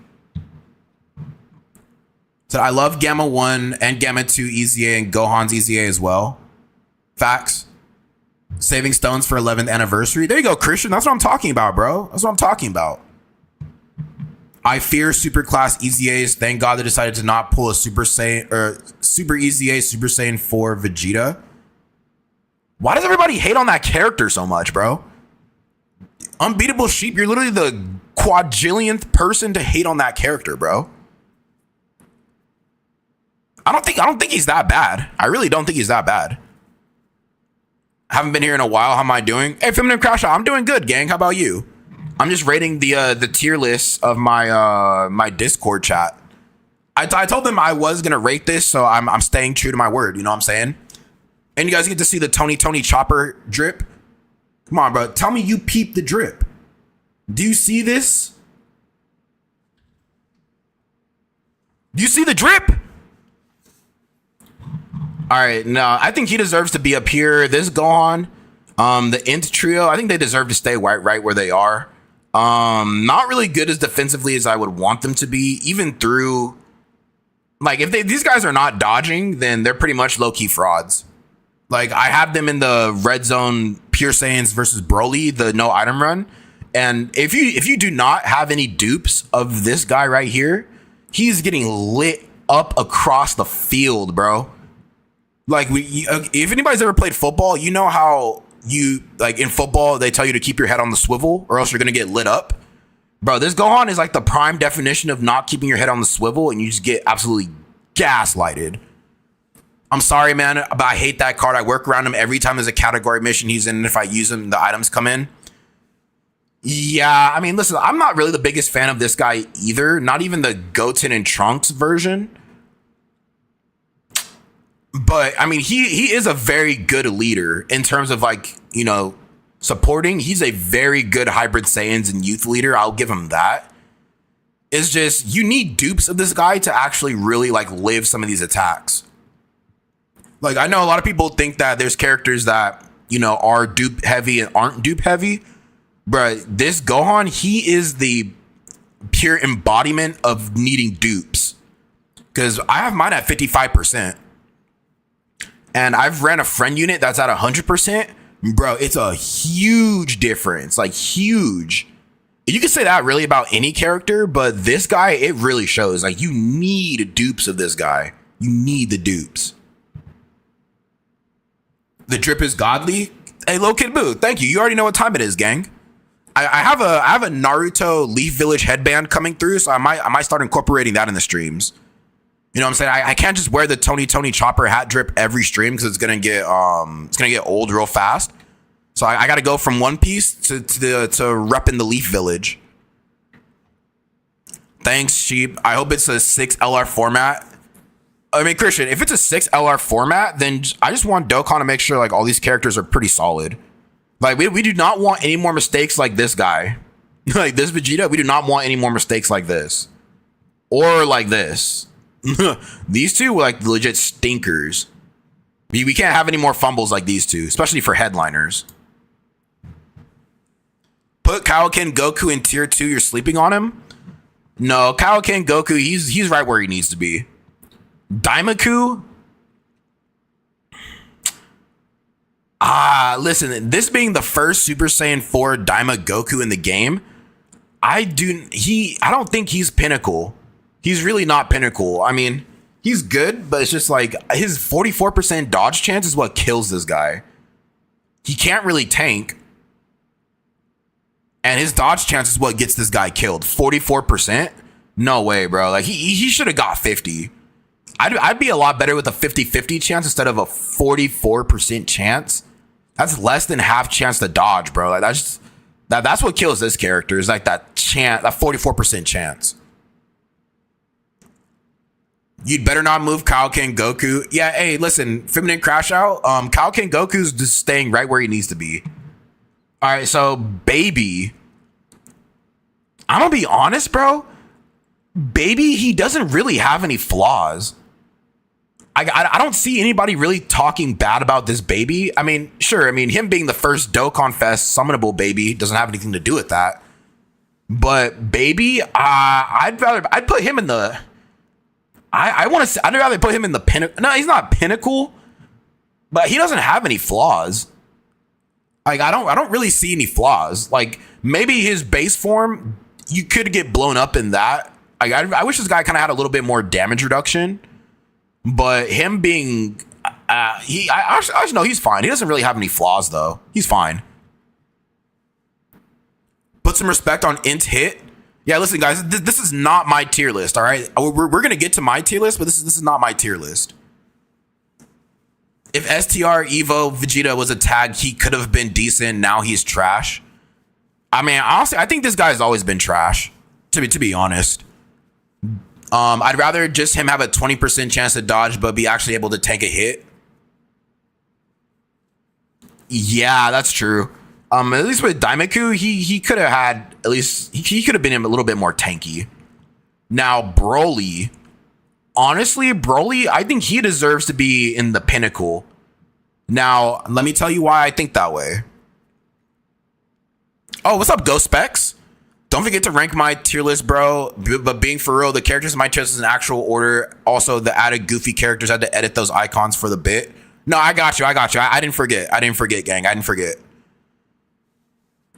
So I love Gamma 1 and Gamma 2 EZA and Gohan's EZA as well. Facts. Saving stones for 11th anniversary. There you go, Christian. That's what I'm talking about, bro. That's what I'm talking about. I fear superclass EZAs. Thank God they decided to not pull a Super Saiyan or Super EZA Super Saiyan 4 Vegeta. Why does everybody hate on that character so much, bro? Unbeatable Sheep, you're literally the quadrillionth person to hate on that character, bro. I don't think he's that bad. I really don't think he's that bad. Haven't been here in a while. How am I doing? Hey, Feminine Crash Out. I'm doing good, gang. How about you? I'm just rating the tier list of my my Discord chat. I told them I was gonna rate this, so I'm staying true to my word. You know what I'm saying? And you guys get to see the Tony Chopper drip. Come on, bro. Tell me you peep the drip. Do you see this? Do you see the drip? All right, no, I think he deserves to be up here. This Gohan, the Int trio, I think they deserve to stay right where they are. Not really good as defensively as I would want them to be, even through, like, if these guys are not dodging, then they're pretty much low-key frauds. Like, I have them in the red zone Pure Saiyans versus Broly, the no item run. And if you do not have any dupes of this guy right here, he's getting lit up across the field, bro. Like, if anybody's ever played football, you know how you, like, in football, they tell you to keep your head on the swivel or else you're going to get lit up. Bro, this Gohan is like the prime definition of not keeping your head on the swivel, and you just get absolutely gaslighted. I'm sorry, man, but I hate that card. I work around him every time there's a category mission he's in, and if I use him, the items come in. Yeah, I mean, listen, I'm not really the biggest fan of this guy either. Not even the Goten and Trunks version. But, I mean, he is a very good leader in terms of, like, you know, supporting. He's a very good Hybrid Saiyans and youth leader. I'll give him that. It's just, you need dupes of this guy to actually really, like, live some of these attacks. Like, I know a lot of people think that there's characters that, you know, are dupe heavy and aren't dupe heavy. But this Gohan, he is the pure embodiment of needing dupes. Because I have mine at 55%. And I've ran a friend unit that's at 100%. Bro, it's a huge difference. Like, huge. You can say that really about any character, but this guy, it really shows. Like, you need dupes of this guy. You need the dupes. The drip is godly. Hey, Low Kid Boo, thank you. You already know what time it is, gang. I have a Naruto Leaf Village headband coming through, so I might start incorporating that in the streams. You know what I'm saying? I can't just wear the Tony Chopper hat drip every stream because it's gonna get old real fast. So I got to go from One Piece to repping the Leaf Village. Thanks, Sheep. I hope it's a 6 LR format. I mean, Christian, if it's a 6 LR format, then I just want Dokkan to make sure like all these characters are pretty solid. Like, we do not want any more mistakes like this guy. Like this Vegeta, we do not want any more mistakes like this. Or like this. These two were like legit stinkers. We can't have any more fumbles like these two, especially for headliners. Put Kaioken Goku in tier 2, you're sleeping on him? No, Kaioken Goku, he's right where he needs to be. Daimaku? Listen, this being the first Super Saiyan 4 Daima Goku in the game, I don't think he's pinnacle. He's really not pinnacle. I mean, he's good, but it's just like his 44% dodge chance is what kills this guy. He can't really tank. And his dodge chance is what gets this guy killed. 44%? No way, bro. Like he should have got 50. I'd be a lot better with a 50-50 chance instead of a 44% chance. That's less than half chance to dodge, bro. Like that's what kills this character, is like that chance, that 44% chance. You'd better not move Kaioken Goku. Yeah, hey, listen, Feminine Crash Out. Kaioken Goku's just staying right where he needs to be. All right, so Baby. I'm gonna be honest, bro. Baby, he doesn't really have any flaws. I don't see anybody really talking bad about this Baby. I mean, sure. I mean, him being the first Dokkan Fest summonable Baby doesn't have anything to do with that. But Baby, I'd put him in the. I'd rather put him in the pinnacle. No, he's not pinnacle, but he doesn't have any flaws. Like I don't really see any flaws. Like maybe his base form, you could get blown up in that. Like I wish this guy kind of had a little bit more damage reduction. But him being, I actually know he's fine. He doesn't really have any flaws though. He's fine. Put some respect on int hit. Yeah, listen, guys, this is not my tier list. All right, we're gonna get to my tier list, but this is not my tier list. If STR Evo Vegeta was a tag, he could have been decent. Now he's trash. I mean, honestly, I think this guy's always been trash. To be honest. I'd rather just him have a 20% chance to dodge, but be actually able to take a hit. Yeah, that's true. At least with Daimaku, he could have had at least he could have been a little bit more tanky. Now Broly, honestly, I think he deserves to be in the pinnacle. Now let me tell you why I think that way. Oh, what's up, Ghost Specs? Don't forget to rank my tier list, bro. But being for real, the characters in my tier list is in actual order. Also, the added goofy characters, I had to edit those icons for the bit. No, I got you. I didn't forget. I didn't forget, gang. I didn't forget.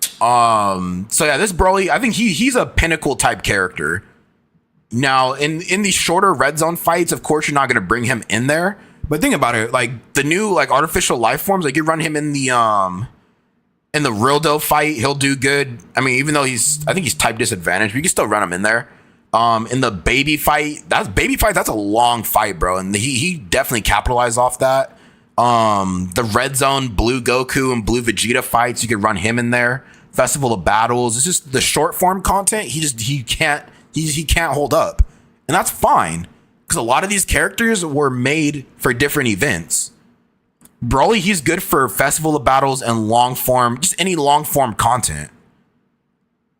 So yeah, this Broly, I think he's a pinnacle type character. Now, in these shorter red zone fights, of course, you're not gonna bring him in there. But think about it, like the new like artificial life forms, like you run him in the real dough fight, he'll do good. I mean, even though I think he's type disadvantaged, but you can still run him in there. In the baby fight, that's a long fight, bro, and he definitely capitalized off that. The red zone blue Goku and blue Vegeta fights, you could run him in there. Festival of Battles, it's just the short form content. He can't hold up, and that's fine because a lot of these characters were made for different events. Broly, he's good for Festival of Battles and long form, just any long form content.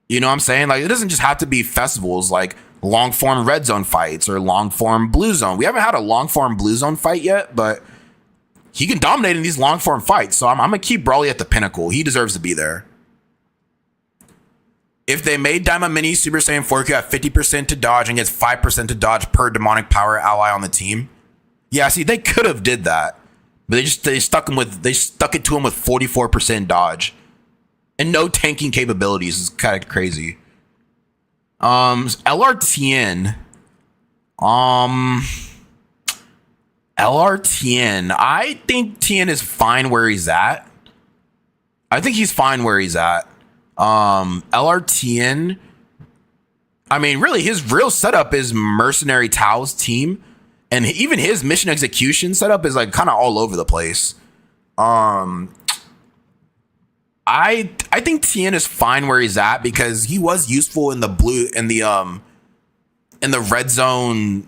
You know what I'm saying? Like, it doesn't just have to be festivals, like long form red zone fights or long form blue zone. We haven't had a long form blue zone fight yet, but he can dominate in these long form fights. So I'm gonna keep Broly at the pinnacle. He deserves to be there. If they made Daima Mini Super Saiyan 4Q at 50% to dodge and gets 5% to dodge per demonic power ally on the team, yeah, see, they could have did that. But they stuck it to him with 44% dodge and no tanking capabilities. It's kind of crazy. LRTN. LRTN. I think Tien is fine where he's at. I think he's fine where he's at. LRTN. I mean, really, his real setup is Mercenary Tao's team. And even his mission execution setup is like kind of all over the place. I think Tien is fine where he's at because he was useful in the red zone.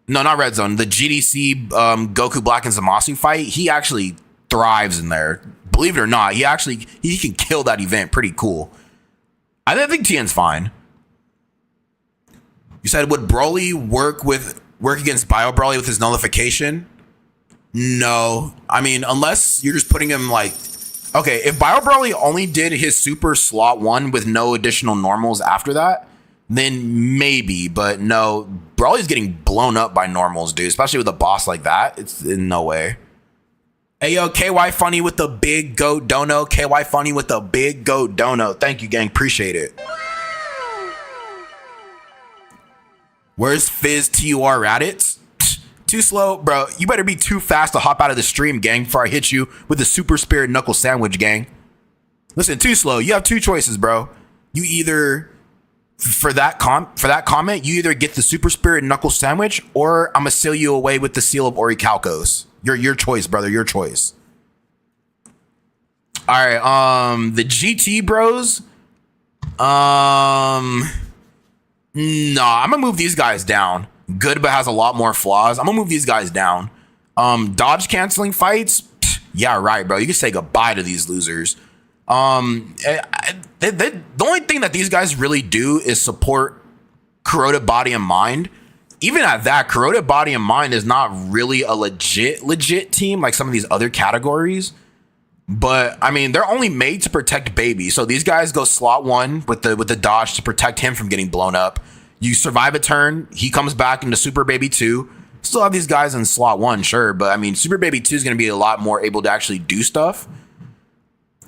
No, not red zone. The GDC Goku Black and Zamasu fight. He actually thrives in there. Believe it or not, he can kill that event pretty cool. I think Tien's fine. You said, would Broly work against Bio Broly with his nullification? No. I mean, unless you're just putting him like, okay, if Bio Broly only did his super slot 1 with no additional normals after that, then maybe, but no, Broly's getting blown up by normals, dude, especially with a boss like that. It's in no way. Hey, yo, KY Funny with the big goat dono. KY Funny with the big goat dono. Thank you, gang. Appreciate it. Where's Fizz TUR Raditz? Too slow, bro. You better be too fast to hop out of the stream, gang, before I hit you with the Super Spirit Knuckle Sandwich, gang. Listen, too slow. You have two choices, bro. You either, for that comment, you either get the Super Spirit Knuckle Sandwich, or I'm gonna seal you away with the seal of Orichalcos. Your choice, brother. Your choice. All right. The GT bros. No, I'm gonna move these guys down. Good, but has a lot more flaws. I'm gonna move these guys down. Dodge canceling fights. Yeah, right, bro. You can say goodbye to these losers. The only thing that these guys really do is support corroded body and mind. Even at that, corroded body and mind is not really a legit team like some of these other categories. But I mean, they're only made to protect baby. So these guys go slot 1 with the dodge to protect him from getting blown up. You survive a turn, he comes back into Super Baby 2. Still have these guys in slot 1, sure, but I mean, Super Baby 2 is going to be a lot more able to actually do stuff.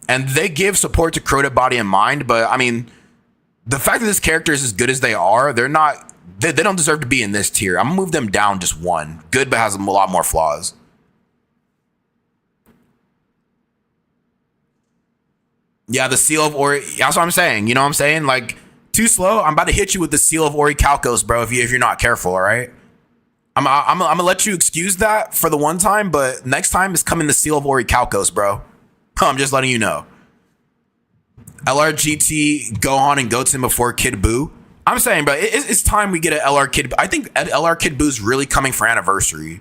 And they give support to corroded body and mind, but I mean, the fact that this character is as good as they are, they don't deserve to be in this tier. I'm gonna move them down just 1. Good, but has a lot more flaws. Yeah, the seal of Ori. That's what I'm saying. You know what I'm saying? Like, too slow. I'm about to hit you with the seal of Orichalcos, bro. If you're not careful, all right. I'm gonna let you excuse that for the one time, but next time is coming the seal of Orichalcos, bro. I'm just letting you know. LRGT, Gohan, and Goten before Kid Buu. I'm saying, bro, it's time we get an LR Kid. I think LR Kid Boo's really coming for anniversary.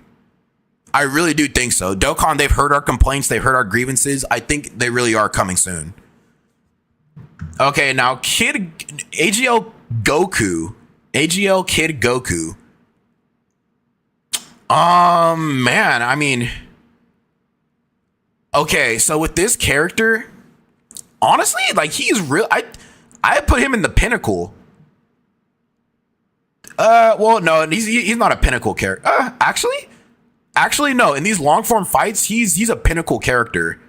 I really do think so. Dokkan, they've heard our complaints. They've heard our grievances. I think they really are coming soon. Okay, now AGL Kid Goku. Man, I mean, okay, so with this character, honestly, like he's real. I put him in the pinnacle. Well, no, he's not a pinnacle character. Actually, no. In these long form fights, he's a pinnacle character.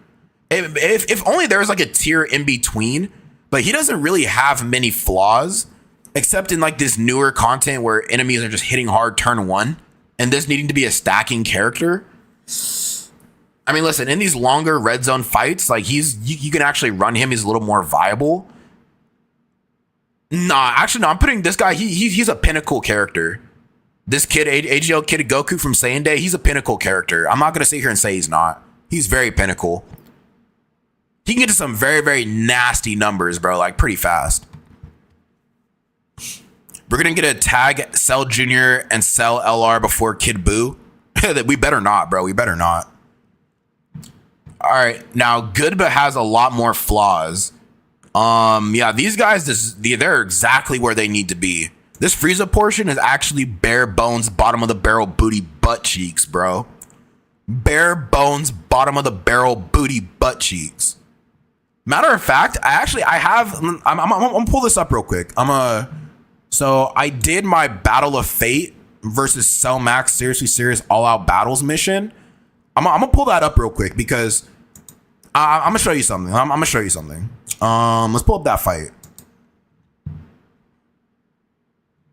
If only there was like a tier in between, but he doesn't really have many flaws, except in like this newer content where enemies are just hitting hard turn one, and this needing to be a stacking character. I mean, listen, in these longer red zone fights, like you can actually run him. He's a little more viable. Nah, actually, no. I'm putting this guy. He's a pinnacle character. This kid, AGL Kid Goku from Saiyan Day, he's a pinnacle character. I'm not gonna sit here and say he's not. He's very pinnacle. He can get to some very, very nasty numbers, bro. Like pretty fast. We're gonna get a tag Cell Junior and Cell LR before Kid Buu. We better not, bro. We better not. All right, now Goodba has a lot more flaws. Yeah, these guys, they're exactly where they need to be. This Frieza portion is actually bare bones, bottom of the barrel booty butt cheeks, bro. Bare bones, bottom of the barrel booty butt cheeks. Matter of fact, I'm gonna pull this up real quick. So I did my Battle of Fate versus Cell Max Seriously Serious All Out Battles mission. I'm gonna pull that up real quick because I'm gonna show you something. I'm gonna show you something. Let's pull up that fight.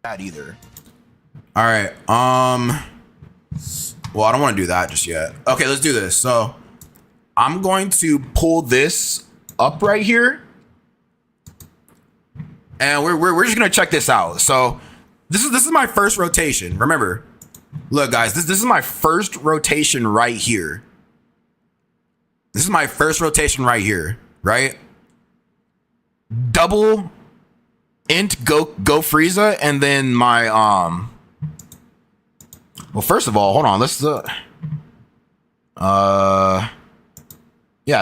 That either. All right. Well, I don't want to do that just yet. Okay, let's do this. So I'm going to pull this up right here, and we're just gonna check this out. So this is my first rotation. Remember, look, guys, this is my first rotation right here. This is my first rotation right here, right? Double int go Frieza, and then my well, first of all, hold on, let's yeah,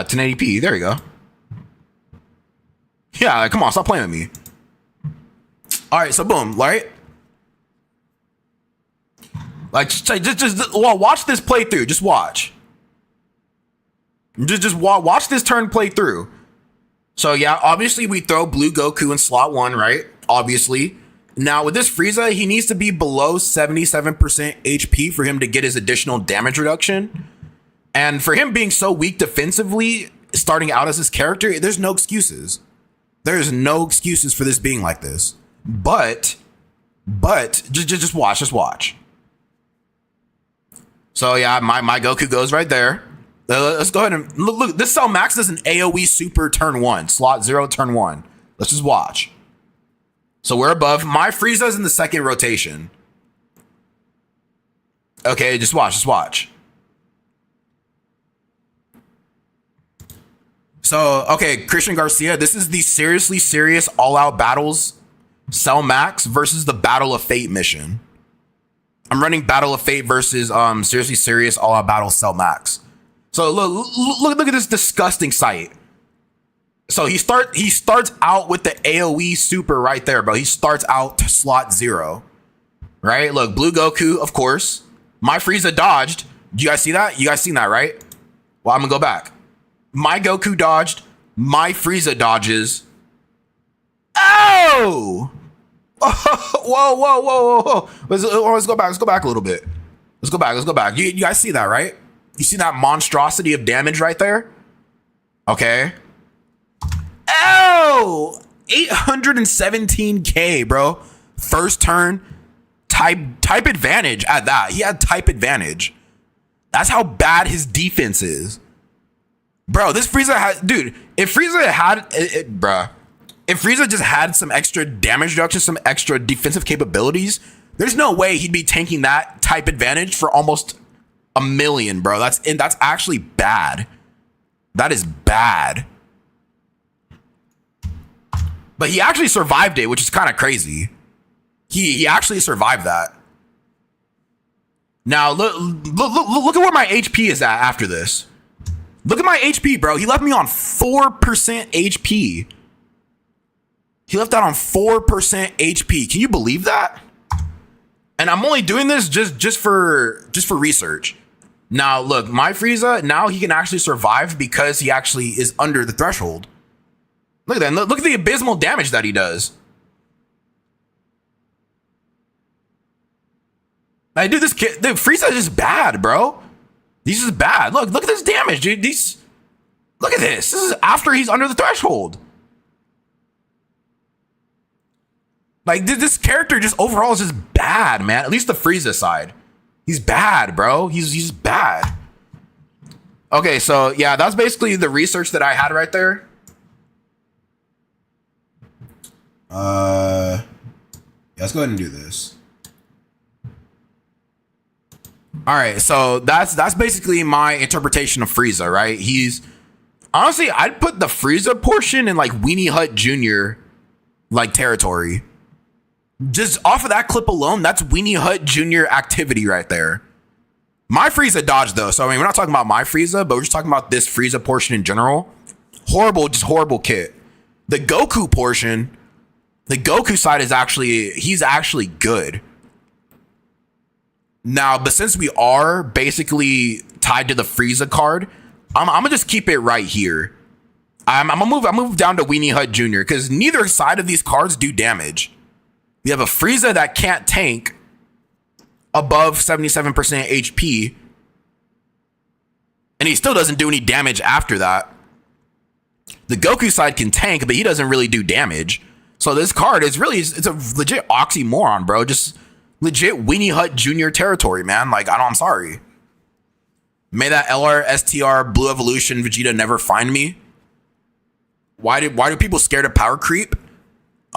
1080p. There you go. Yeah, come on, stop playing with me. All right, so boom, right? Like, just well, watch this play through. Just watch. Just watch this turn play through. So yeah, obviously we throw Blue Goku in slot 1, right? Obviously. Now with this Frieza, he needs to be below 77% HP for him to get his additional damage reduction. And for him being so weak defensively, starting out as his character, there's no excuses. There's no excuses for this being like this. But just watch. So yeah, my Goku goes right there. Let's go ahead and look. This Cell Max does an AoE super turn 1, slot 0 turn 1. Let's just watch. So we're above. My Frieza's in the second rotation. Okay, just watch. So, okay, Christian Garcia, this is the Seriously Serious All Out Battles Cell Max versus the Battle of Fate mission. I'm running Battle of Fate versus Seriously Serious All Out Battles Cell Max. So look at this disgusting sight. So he starts out with the AoE super right there, bro. He starts out to slot 0. Right? Look, Blue Goku, of course. My Frieza dodged. Do you guys see that? You guys seen that, right? Well, I'm gonna go back. My Goku dodged. My Frieza dodges. Oh! Whoa. Let's go back a little bit. Let's go back. You guys see that, right? You see that monstrosity of damage right there? Okay. Oh! 817k, bro. First turn. Type advantage at that. He had type advantage. That's how bad his defense is. Bro, this Frieza had... Dude, if Frieza had... If Frieza just had some extra damage reduction, some extra defensive capabilities, there's no way he'd be tanking that type advantage for almost 1 million, bro. That's actually bad. That is bad. But he actually survived it, which is kind of crazy. He actually survived that. Now look at where my HP is at after this. Look at my HP, bro. He left me on 4% HP. He left out on 4% HP. Can you believe that? And I'm only doing this just for research. Now, look, my Frieza, now he can actually survive because he actually is under the threshold. Look at that. Look at the abysmal damage that he does. Like, dude, this kid, the Frieza is just bad, bro. He's just bad. Look at this damage, dude. Look at this. This is after he's under the threshold. Like, this character just overall is just bad, man. At least the Frieza side. He's bad, bro. He's bad. Okay, so yeah, that's basically the research that I had right there. Yeah, let's go ahead and do this. All right, so that's basically my interpretation of Frieza, right? He's honestly, I'd put the Frieza portion in like Weenie Hut Jr. like territory. Just off of that clip alone, that's Weenie Hut Jr. activity right there. My Frieza dodged though, so I mean, we're not talking about my Frieza, but we're just talking about this Frieza portion in general. Horrible, just horrible kit. The Goku portion, the Goku side is he's actually good. Now, but since we are basically tied to the Frieza card, I'm gonna just keep it right here. I'm gonna move down to Weenie Hut Jr. because neither side of these cards do damage. We have a Frieza that can't tank above 77% HP, and he still doesn't do any damage after that. The Goku side can tank, but he doesn't really do damage. So this card is it's a legit oxymoron, bro. Just legit Weenie Hut Jr. territory, man. Like, I'm sorry. May that LR STR Blue Evolution Vegeta never find me. Why do people scared of power creep?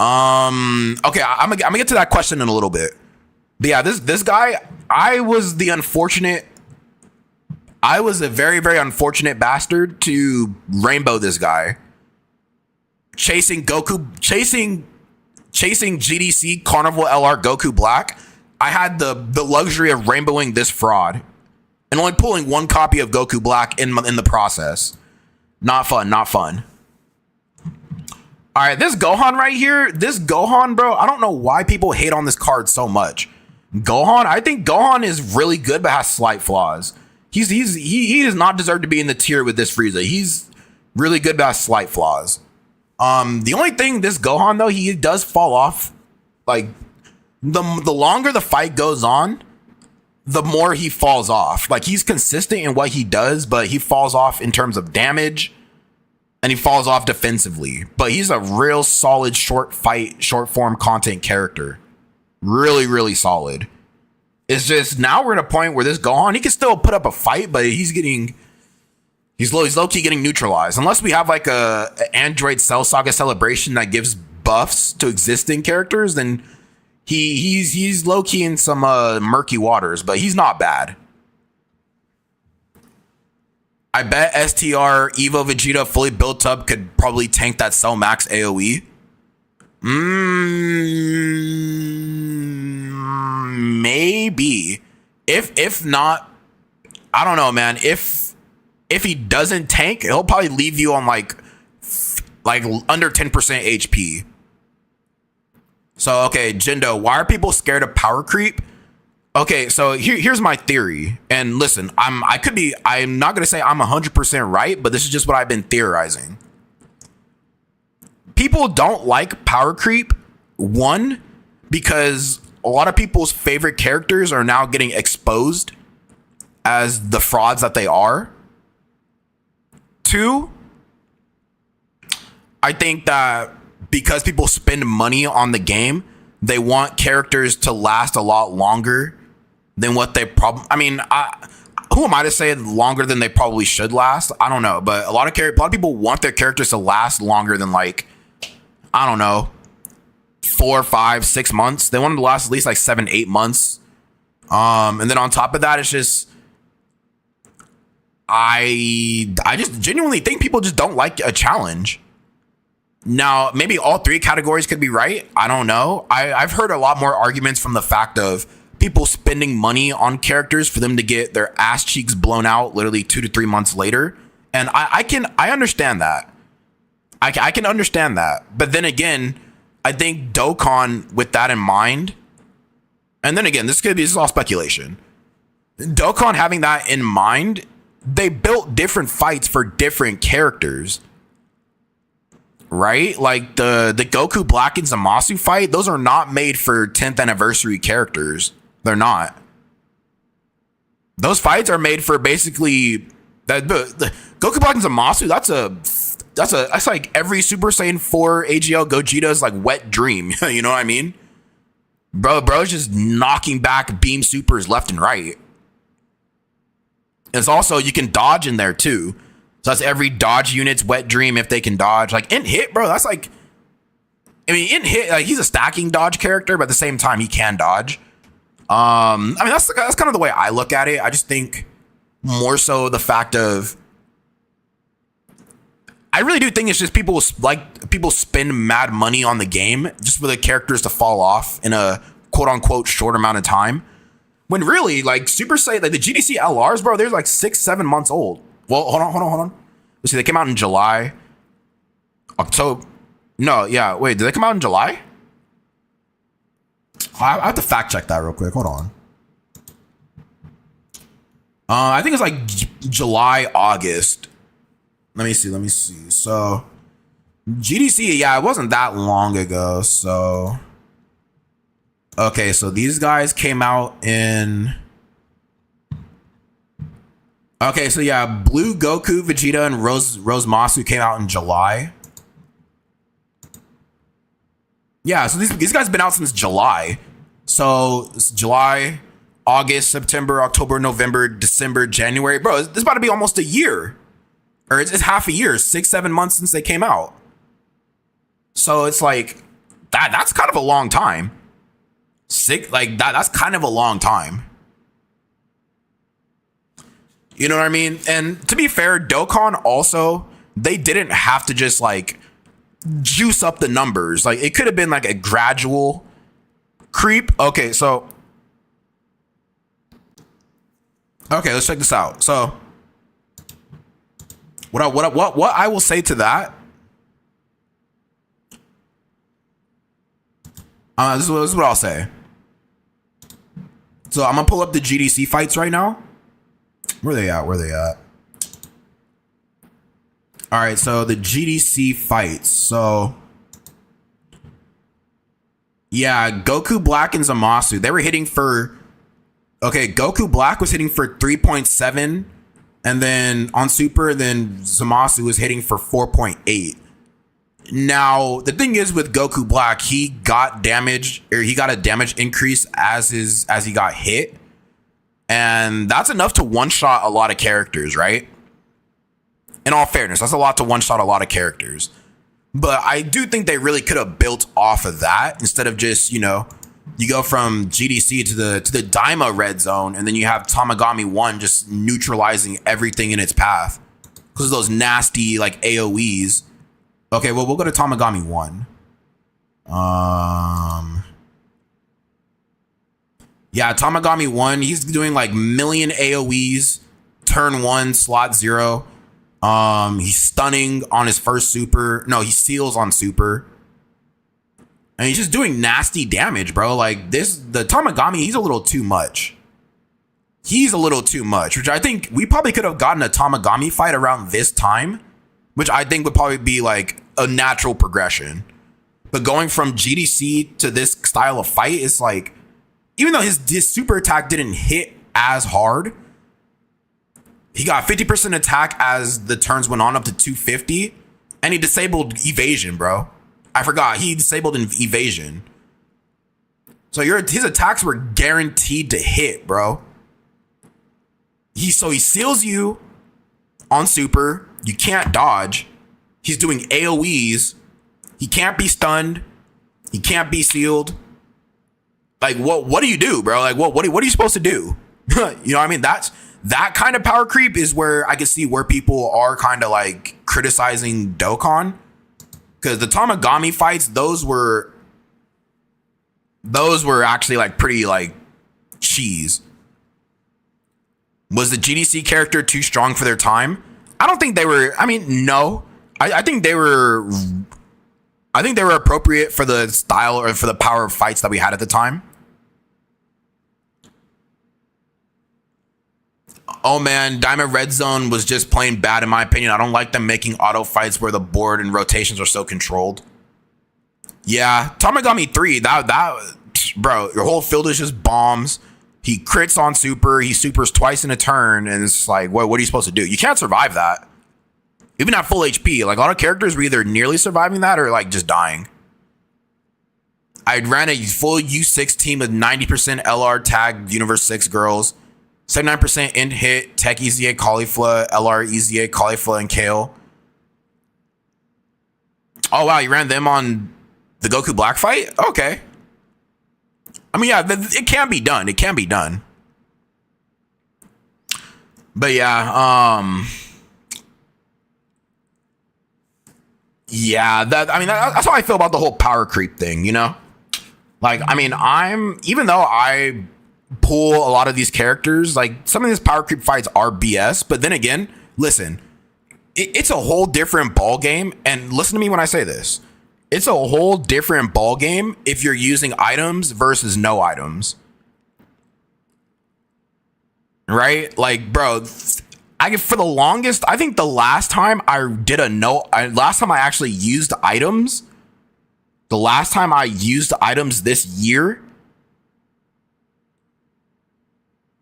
Okay, I'm gonna get to that question in a little bit. But yeah, this guy, I was a very, very unfortunate bastard to rainbow this guy. Chasing GDC Carnival LR Goku Black. I had the luxury of rainbowing this fraud and only pulling one copy of Goku Black in the process. Not fun, not fun. All right, this Gohan right here, bro, I don't know why people hate on this card so much. I think Gohan is really good but has slight flaws. He does not deserve to be in the tier with this Frieza. He's really good but has slight flaws. The only thing this Gohan though, he does fall off. Like the longer the fight goes on, the more he falls off. Like he's consistent in what he does, but he falls off in terms of damage and he falls off defensively. But he's a real solid short form content character. Really, really solid. It's just now we're at a point where this Gohan, he can still put up a fight, but he's low-key getting neutralized. Unless we have like a Android Cell Saga celebration that gives buffs to existing characters, then he's low-key in some murky waters, but he's not bad. I bet STR Evo Vegeta fully built up could probably tank that Cell Max AoE. Maybe. If not, I don't know, man. If he doesn't tank, he'll probably leave you on like under 10% HP. So, okay, Jindo, why are people scared of power creep? Okay, so here's my theory. And listen, I'm not going to say I'm 100% right, but this is just what I've been theorizing. People don't like power creep, one, because a lot of people's favorite characters are now getting exposed as the frauds that they are. Two, I think that because people spend money on the game, they want characters to last a lot longer than what they probably... I mean, who am I to say longer than they probably should last? I don't know, but a lot of people want their characters to last longer than like, I don't know, 4, 5, 6 months. They want them to last at least like 7, 8 months. And then on top of that, it's just... I just genuinely think people just don't like a challenge. Now, maybe all three categories could be right. I don't know. I've heard a lot more arguments from the fact of people spending money on characters for them to get their ass cheeks blown out literally 2 to 3 months later. And I understand that. I can understand that. But then again, I think Dokkan, with that in mind, and then again, this is all speculation. Dokkan having that in mind, they built different fights for different characters. right? Like the Goku Black and Zamasu fight, those are not made for 10th anniversary characters. They're not. Those fights are made for basically that the Goku Black and Zamasu. That's like every Super Saiyan 4 AGL Gogeta's like wet dream. You know what I mean? Bro's just knocking back beam supers left and right. It's also, you can dodge in there too. So that's every dodge unit's wet dream if they can dodge. Like in hit, bro, that's like, I mean, in hit, like he's a stacking dodge character, but at the same time he can dodge. I mean, that's kind of the way I look at it. I just think more so the fact of, I really do think it's just people spend mad money on the game just for the characters to fall off in a quote unquote short amount of time. When really, like Super Saiyan, like the GDC LRs, bro, they're like 6-7 months old. Well, hold on. Let's see, they came out in July. October. No, yeah, wait, did they come out in July? I have to fact check that real quick. Hold on. I think it's like July, August. Let me see. So GDC, yeah, it wasn't that long ago. So okay, so these guys came out in. Okay, so yeah, Blue Goku, Vegeta, and Rose Masu came out in July. Yeah, so these guys have been out since July. So it's July, August, September, October, November, December, January. Bro, this is about to be almost a year. Or it's half a year, 6-7 months since they came out. So it's like that's kind of a long time. That's kind of a long time. You know what I mean? And to be fair, Dokkan also, they didn't have to just like juice up the numbers. Like it could have been like a gradual creep. Okay, so let's check this out. So what I will say to that, this is what I'll say. So I'm gonna pull up the GDC fights right now. Where they at? All right, so the GDC fights. So yeah, Goku Black and Zamasu, they were hitting for, okay, Goku Black was hitting for 3.7, and then on Super, then Zamasu was hitting for 4.8. Now, the thing is with Goku Black, he got damage, or he got a damage increase as he got hit. And that's enough to one-shot a lot of characters, right? In all fairness, that's a lot to one-shot a lot of characters. But I do think they really could have built off of that instead of just, you know, you go from GDC to the Daima red zone, and then you have Tamagami 1 just neutralizing everything in its path because of those nasty like AoEs. Okay, well, we'll go to Tamagami 1. Yeah, Tamagami 1, he's doing like million AoEs, turn 1, slot 0. He's stunning on his first super. No, he seals on super. And he's just doing nasty damage, bro. Like the Tamagami, he's a little too much. Which I think we probably could have gotten a Tamagami fight around this time, which I think would probably be like a natural progression. But going from GDC to this style of fight, it's like, even though his super attack didn't hit as hard, he got 50% attack as the turns went on up to 250, and he disabled evasion, bro. I forgot, he disabled evasion. So his attacks were guaranteed to hit, bro. He seals you on super, you can't dodge. He's doing AoEs, he can't be stunned, he can't be sealed. Like what do you do, bro? Like what are you supposed to do? You know what I mean? That kind of power creep is where I can see where people are kind of like criticizing Dokkan, because the Tamagami fights, those were actually like pretty like cheese. Was the GDC character too strong for their time? I don't think they were. I mean, no. I think they were appropriate for the style or for the power of fights that we had at the time. Oh man, Diamond Red Zone was just plain bad in my opinion. I don't like them making auto fights where the board and rotations are so controlled. Yeah, Tamagami 3, that bro, your whole field is just bombs. He crits on super, he supers twice in a turn, and it's like, what are you supposed to do? You can't survive that. Even at full HP, like a lot of characters were either nearly surviving that or like just dying. I ran a full U6 team with 90% LR tag Universe 6 girls, 79% in hit, Tech EZA Caulifla, LR EZA Caulifla, and Kale. Oh wow, you ran them on the Goku Black fight? Okay. I mean, yeah, it can be done. It can be done. But yeah, yeah, that's how I feel about the whole power creep thing, you know? Like, I mean, even though I pull a lot of these characters, like some of these power creep fights are BS, but then again, listen, it's a whole different ball game. And listen to me when I say this. It's a whole different ball game if you're using items versus no items. Right? Like, bro, for the longest, I think the last time I did last time I actually used items, the last time I used items this year,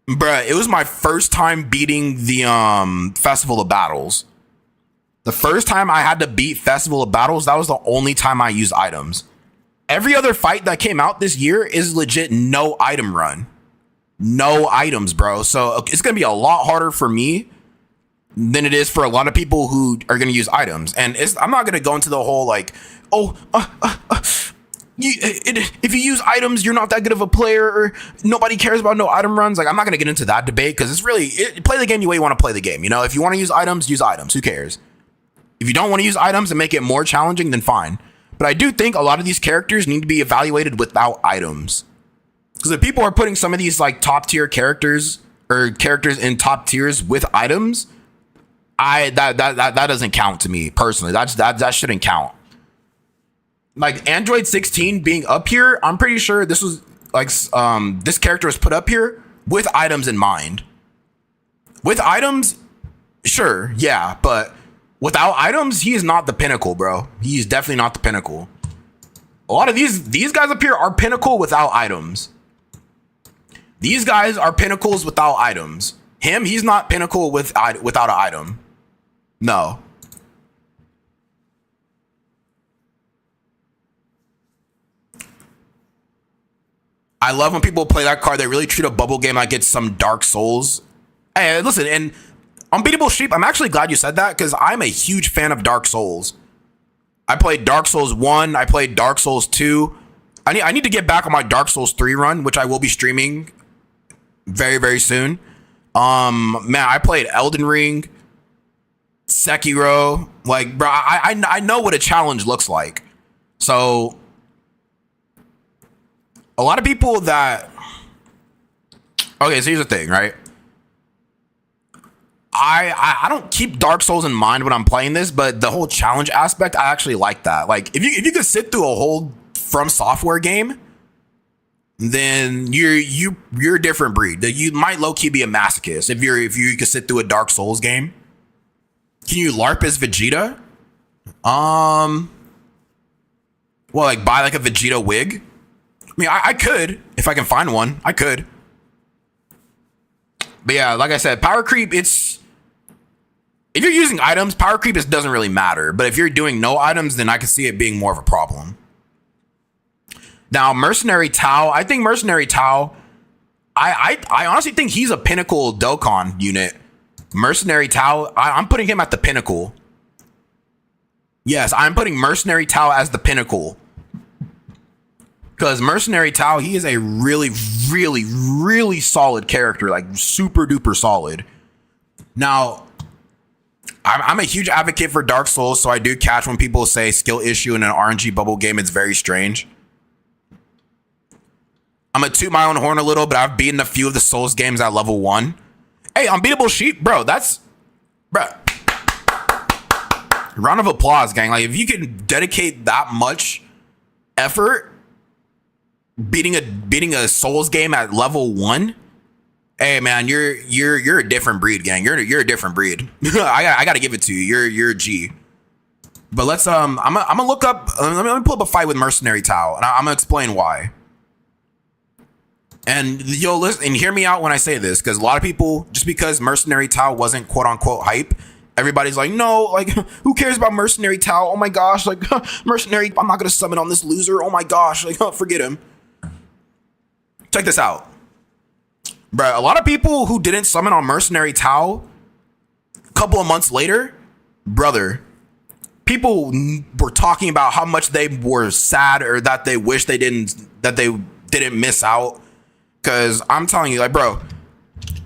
bruh, it was my first time beating the Festival of Battles. The first time I had to beat Festival of Battles, that was the only time I used items. Every other fight that came out this year is legit no item run. No items, bro. So it's going to be a lot harder for me than it is for a lot of people who are going to use items. And I'm not going to go into the whole like, if you use items, you're not that good of a player, or nobody cares about no item runs. Like, I'm not going to get into that debate because play the game the way you want to play the game. You know, if you want to use items, use items. Who cares? If you don't want to use items and make it more challenging, then fine. But I do think a lot of these characters need to be evaluated without items. Because if people are putting some of these like top tier characters or characters in top tiers with items, that doesn't count to me personally. That shouldn't count. Like Android 16 being up here, I'm pretty sure this was like this character was put up here with items in mind. With items, sure, yeah, but without items, he is not the pinnacle, bro. He's definitely not the pinnacle. A lot of these guys up here are pinnacle without items. These guys are pinnacles without items. He's not pinnacle without an item. No. I love when people play that card. They really treat a bubble game like it's some Dark Souls. Hey, listen, and Unbeatable Sheep, I'm actually glad you said that because I'm a huge fan of Dark Souls. I played Dark Souls 1. I played Dark Souls 2. I need to get back on my Dark Souls 3 run, which I will be streaming very, very soon. Man, I played Elden Ring, Sekiro. Like, bro, I know what a challenge looks like. So a lot of people that... Okay, so here's the thing, right? I don't keep Dark Souls in mind when I'm playing this, but the whole challenge aspect, I actually like that. Like, if you could sit through a whole From Software game, then you're a different breed. You might low key be a masochist if you could sit through a Dark Souls game. Can you LARP as Vegeta? Well, like buy like a Vegeta wig. I mean, I could if I can find one. I could. But yeah, like I said, power creep. If you're using items, power creep doesn't really matter. But if you're doing no items, then I can see it being more of a problem. Now, Mercenary Tao, I think Mercenary Tao, I honestly think he's a pinnacle Dokkan unit. Mercenary Tao, I'm putting him at the pinnacle. Yes, I'm putting Mercenary Tao as the pinnacle. Because Mercenary Tao, he is a really, really, really solid character. Like, super duper solid. Now, I'm a huge advocate for Dark Souls, so I do catch when people say skill issue in an RNG bubble game. It's very strange. I'm gonna toot my own horn a little, but I've beaten a few of the Souls games at level 1. Hey, Unbeatable Sheep, bro, bro. Round of applause, gang. Like, if you can dedicate that much effort beating a Souls game at level 1, Hey man, you're a different breed, gang. You're a different breed. I gotta give it to you. You're a G. But let's I'm gonna look up. Let me pull up a fight with Mercenary Tao, and I'm gonna explain why. And yo, listen and hear me out when I say this, because a lot of people, just because Mercenary Tao wasn't quote unquote hype, everybody's like, no, like who cares about Mercenary Tao? Oh my gosh, like Mercenary, I'm not gonna summon on this loser. Oh my gosh, like forget him. Check this out, bro. A lot of people who didn't summon on Mercenary Tao, a couple of months later, brother, people were talking about how much they were sad or that they wish they didn't miss out. Cause I'm telling you, like, bro,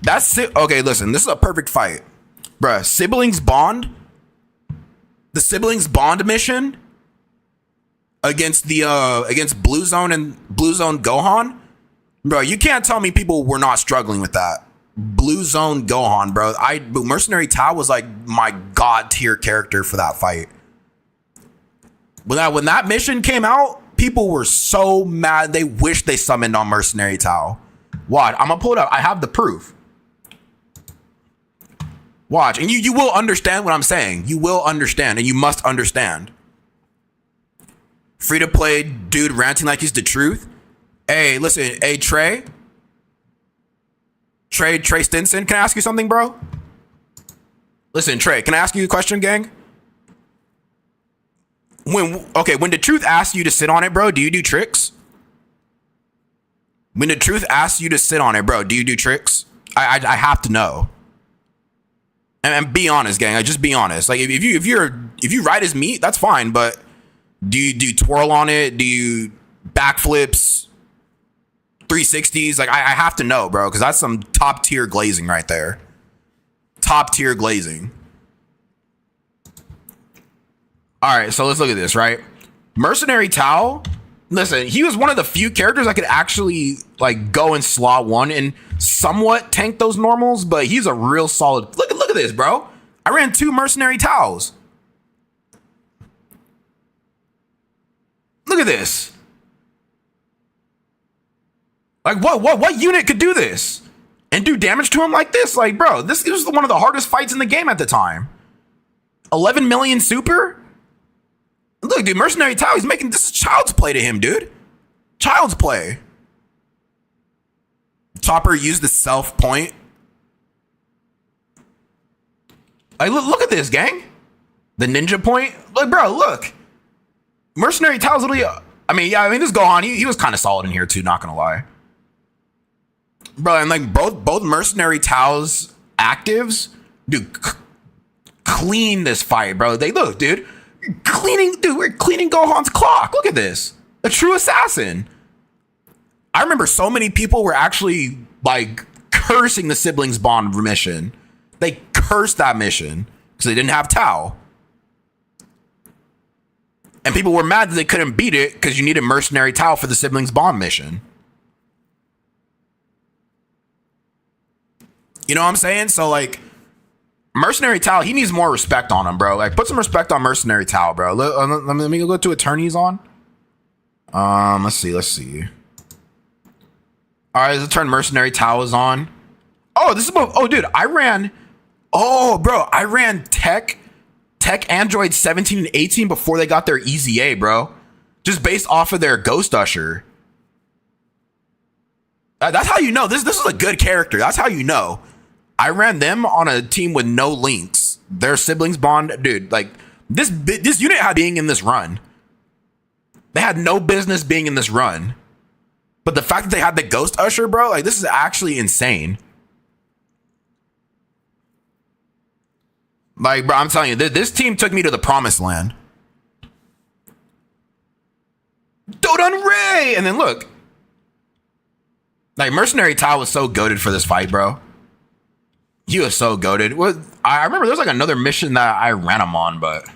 that's it. Okay, listen, this is a perfect fight, bro. Siblings bond, the siblings bond mission against the against Blue Zone and Blue Zone Gohan, bro. You can't tell me people were not struggling with that. Blue Zone Gohan, bro. Mercenary Tao was like my god tier character for that fight. When that mission came out, people were so mad. They wished they summoned on Mercenary Tao. Watch, I'm gonna pull it up. I have the proof. Watch, and you will understand what I'm saying. You will understand, and you must understand. Free to play dude ranting like he's the truth. Hey, listen, hey Trey Stinson, can I ask you something, bro? Listen, Trey, can I ask you a question, gang? When the truth asks you to sit on it, bro, do you do tricks? When the truth asks you to sit on it, bro, do you do tricks? I have to know. And be honest, gang. Like, just be honest. Like if you ride his meat, that's fine. But do you twirl on it? Do you backflips, 360s? Like I have to know, bro, because that's some top tier glazing right there. Top tier glazing. All right, so let's look at this, right? Mercenary Tao. Listen, he was one of the few characters I could actually like go and slot one and somewhat tank those normals, but he's a real solid. Look at this, bro. I ran 2 Mercenary Taos. Look at this. Like what unit could do this and do damage to him like this? Like, bro, this was one of the hardest fights in the game at the time. 11 million super. Look, dude, Mercenary Tao, he's making this is child's play to him, dude. Child's play. Chopper used the self point. Like, look at this, gang. The ninja point. Like, bro, look. Mercenary Tao's literally. I mean, this Gohan, he was kind of solid in here too. Not gonna lie, bro. And like both Mercenary Tao's actives, dude, clean this fight, bro. They look, dude. We're cleaning Gohan's clock. Look at this. A true assassin. I remember so many people were actually like cursing the siblings bond mission. They cursed that mission because they didn't have Tao. And people were mad that they couldn't beat it because you needed Mercenary Tao for the siblings bond mission. You know what I'm saying? So like Mercenary Tao, he needs more respect on him, bro. Like, put some respect on Mercenary Tao, bro. Let me go to attorneys on. Let's see. All right, let's turn Mercenary Tao is on. Oh, this is dude, I ran Tech Android 17 and 18 before they got their EZA, bro. Just based off of their Ghost Usher. That's how you know this is a good character. That's how you know. I ran them on a team with no links. Their siblings bond, dude. Like this unit had being in this run. They had no business being in this run. But the fact that they had the Ghost Usher, bro, like this is actually insane. Like, bro, I'm telling you, this team took me to the promised land. Dodon Ray, and then look, like Mercenary Tao was so goated for this fight, bro. He was so goated. I remember there was like another mission that I ran him on, but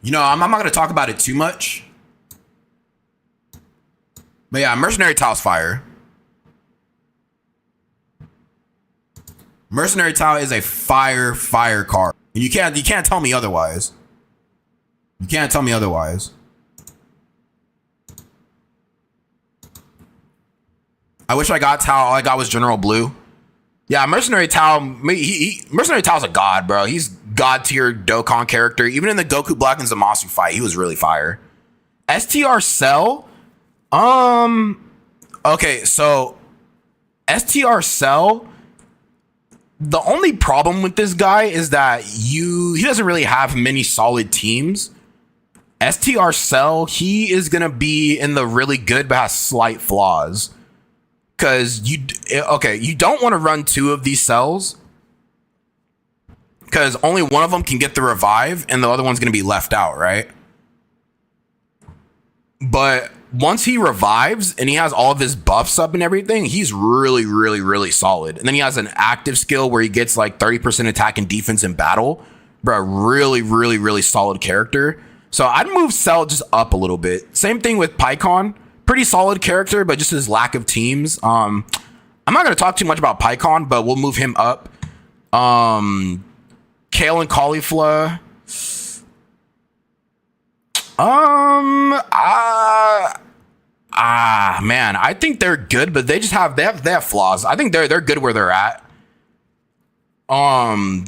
you know, I'm not gonna talk about it too much. But yeah, Mercenary Tao's fire. Mercenary Tao is a fire card. You can't tell me otherwise. You can't tell me otherwise. I wish I got Tao. All I got was General Blue. Yeah, Mercenary Tao. Mercenary Tao's a god, bro. He's god tier Dokkan character. Even in the Goku Black and Zamasu fight, he was really fire. STR Cell. Okay, so STR Cell. The only problem with this guy is that he doesn't really have many solid teams. STR Cell, he is gonna be in the really good but has slight flaws. Cause you don't want to run 2 of these cells. Cause only one of them can get the revive and the other one's gonna be left out, right? But once he revives and he has all of his buffs up and everything, he's really, really, really solid. And then he has an active skill where he gets like 30% attack and defense in battle. Bro, really, really, really solid character. So I'd move Cell just up a little bit. Same thing with Pycon. Pretty solid character, but just his lack of teams. I'm not going to talk too much about Pycon, but we'll move him up. Kale and Caulifla. Man, I think they're good, but they have flaws. I think they're good where they're at. Caulifla,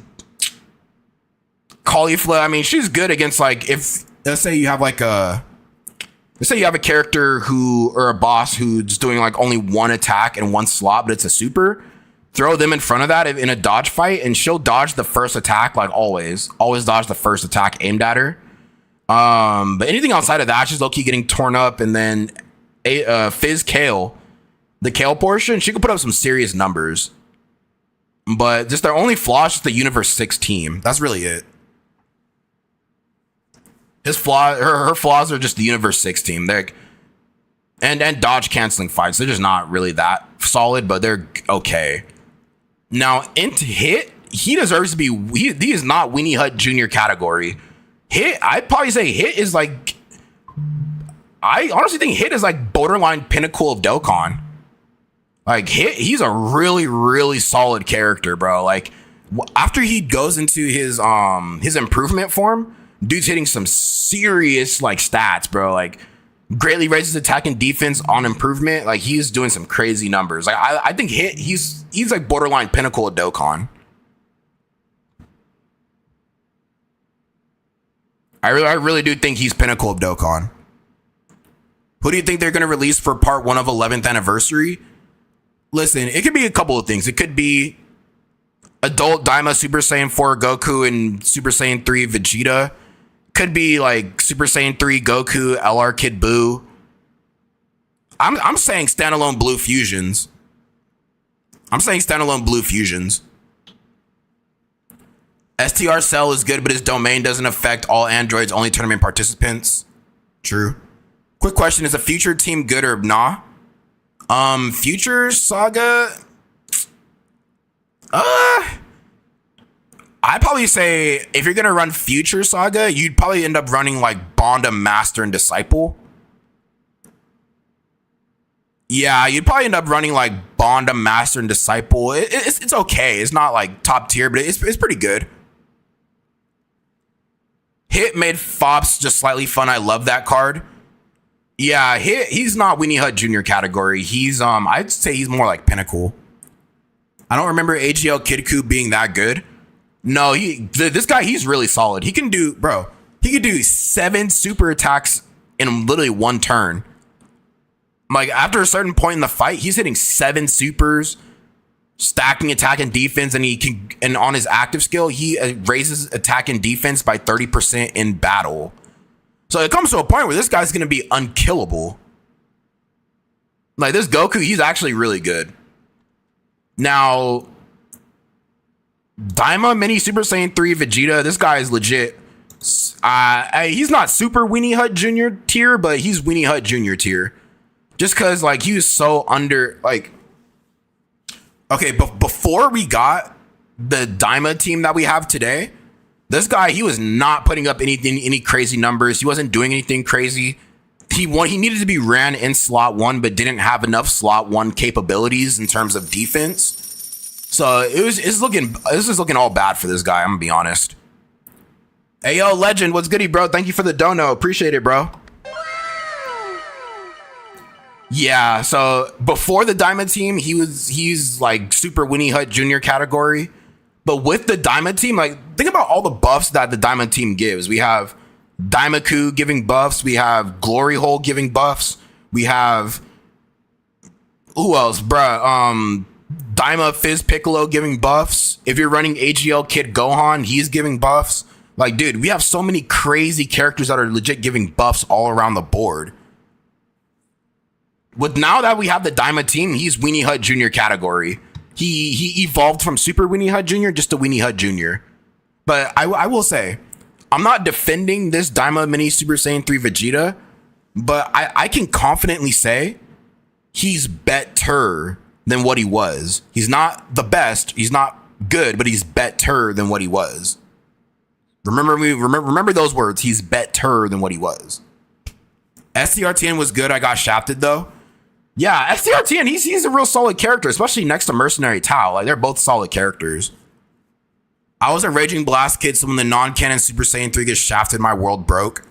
I mean, she's good against like if let's say you have a character or a boss who's doing like only 1 attack and 1 slot, but it's a super. Throw them in front of that in a dodge fight, and she'll dodge the first attack like always. Always dodge the first attack aimed at her. But anything outside of that, she's low-key getting torn up. And then Fizz Kale, the Kale portion, she could put up some serious numbers. But just their only flaw is just the Universe 6 team. That's really it. Her flaws are just the Universe 6 team. They're and dodge canceling fights. They're just not really that solid, but they're okay. Now, into Hit, he deserves to be. He is not Weenie Hut Jr. category. Hit, I'd probably say Hit is like. I honestly think Hit is like borderline pinnacle of Dokkan. Like Hit, he's a really, really solid character, bro. Like after he goes into his improvement form, dude's hitting some serious like stats, bro. Like greatly raises attack and defense on improvement. Like he's doing some crazy numbers. Like I think Hit, he's like borderline pinnacle of Dokkan. I really do think he's pinnacle of Dokkan. Who do you think they're going to release for part 1 of 11th anniversary? Listen, it could be a couple of things. It could be adult Daima Super Saiyan 4 Goku and Super Saiyan 3 Vegeta. Could be like Super Saiyan 3 Goku, LR Kid Buu. I'm saying standalone blue fusions. STR Cell is good, but his domain doesn't affect all androids, only tournament participants. True. Quick question, is a future team good or nah? Future Saga? I'd probably say if you're gonna run Future Saga, you'd probably end up running like Bonda, Master, and Disciple. Yeah, you'd probably end up running like Bonda, Master, and Disciple. It's okay. It's not like top tier, but it's pretty good. Hit made Fops just slightly fun. I love that card. Yeah, he's not Weenie Hut Jr. category. He's I'd say he's more like pinnacle. I don't remember AGL Kidku being that good. No, this guy, he's really solid. He can do 7 super attacks in literally 1 turn. Like after a certain point in the fight, he's hitting 7 supers, stacking attack and defense, and on his active skill, he raises attack and defense by 30% in battle. So it comes to a point where this guy's going to be unkillable. Like this Goku, he's actually really good. Now, Daima Mini Super Saiyan 3 Vegeta, this guy is legit. He's not super Weenie Hut Jr. tier, but he's Weenie Hut Jr. tier. Just because like he was so under like. Okay, but before we got the Daima team that we have today, this guy, he was not putting up any crazy numbers. He wasn't doing anything crazy. He needed to be ran in slot 1, but didn't have enough slot 1 capabilities in terms of defense. So this is looking all bad for this guy. I'm gonna be honest. Hey yo, Legend, what's goody, bro? Thank you for the dono. Appreciate it, bro. Yeah, so before the Diamond team, he's like super Winnie Hut Jr. category. But with the Diamond team, like think about all the buffs that the Diamond team gives. We have Daimaku giving buffs, we have Glory Hole giving buffs, we have who else, bruh? Daima Fizz Piccolo giving buffs. If you're running AGL Kid Gohan, he's giving buffs. Like, dude, we have so many crazy characters that are legit giving buffs all around the board. With now that we have the Daima team, he's Weenie Hut Jr. category. He evolved from Super Weenie Hut Jr. just to Weenie Hut Jr. But I will say, I'm not defending this Daima Mini Super Saiyan 3 Vegeta, but I can confidently say he's better than what he was. He's not the best. He's not good, but he's better than what he was. Remember those words. He's better than what he was. STRTN was good. I got shafted though. Yeah, STRTN, he's a real solid character, especially next to Mercenary Tao. Like, they're both solid characters. I was a Raging Blast kid, so when the non-canon Super Saiyan 3 gets shafted, my world broke.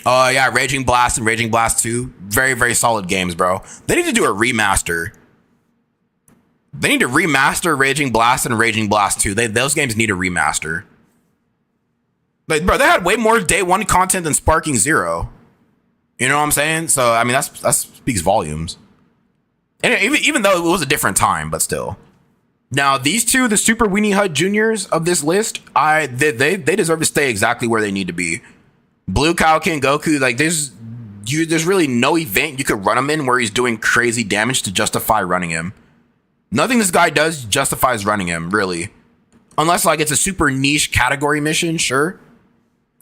Yeah, Raging Blast and Raging Blast 2. Very, very solid games, bro. They need to do a remaster. They need to remaster Raging Blast and Raging Blast 2. Those games need a remaster. Like, bro, they had way more day one content than Sparking Zero. You know what I'm saying? So, I mean, that speaks volumes. And even though it was a different time, but still. Now, these two, the Super Weenie Hut Juniors of this list, they deserve to stay exactly where they need to be. Blue Kaioken Goku, like, there's really no event you could run him in where he's doing crazy damage to justify running him. Nothing this guy does justifies running him, really. Unless, like, it's a super niche category mission, sure.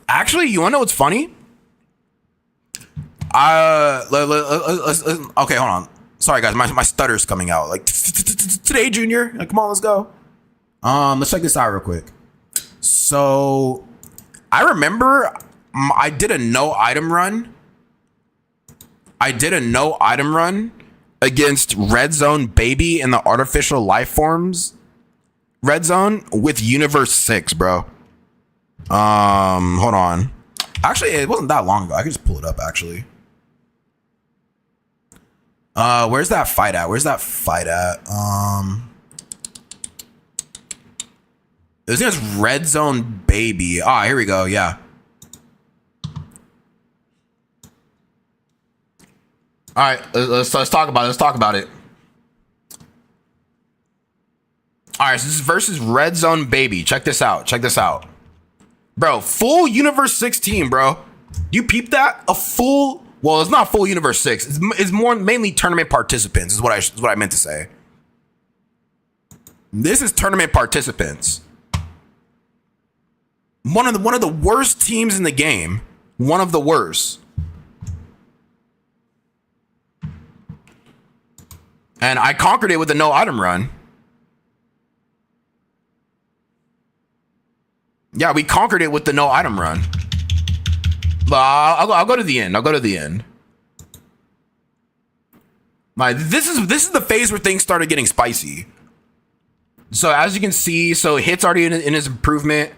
Actually, you wanna know what's funny? Okay, hold on. Sorry, guys, my stutter's coming out. Like, today, Junior. Like, come on, let's go. Let's check this out real quick. So, I remember I did a no item run. Against Red Zone Baby in the Artificial Life Forms Red Zone with Universe 6, bro. Hold on. Actually, it wasn't that long ago. I can just pull it up, actually. Where's that fight at? It was against Red Zone Baby. Ah, here we go. Yeah. All right, let's talk about it. Let's talk about it. All right, so this is versus Red Zone Baby. Check this out. Bro, full Universe 16, bro. You peep that? A full... Well, it's not full Universe 6. It's more mainly tournament participants is what I meant to say. This is tournament participants. One of the worst teams in the game. One of the worst. And I conquered it with a no item run. Yeah, we conquered it with the no item run. But I'll go to the end. Like, this is the phase where things started getting spicy. So as you can see, so Hit's already in his improvement.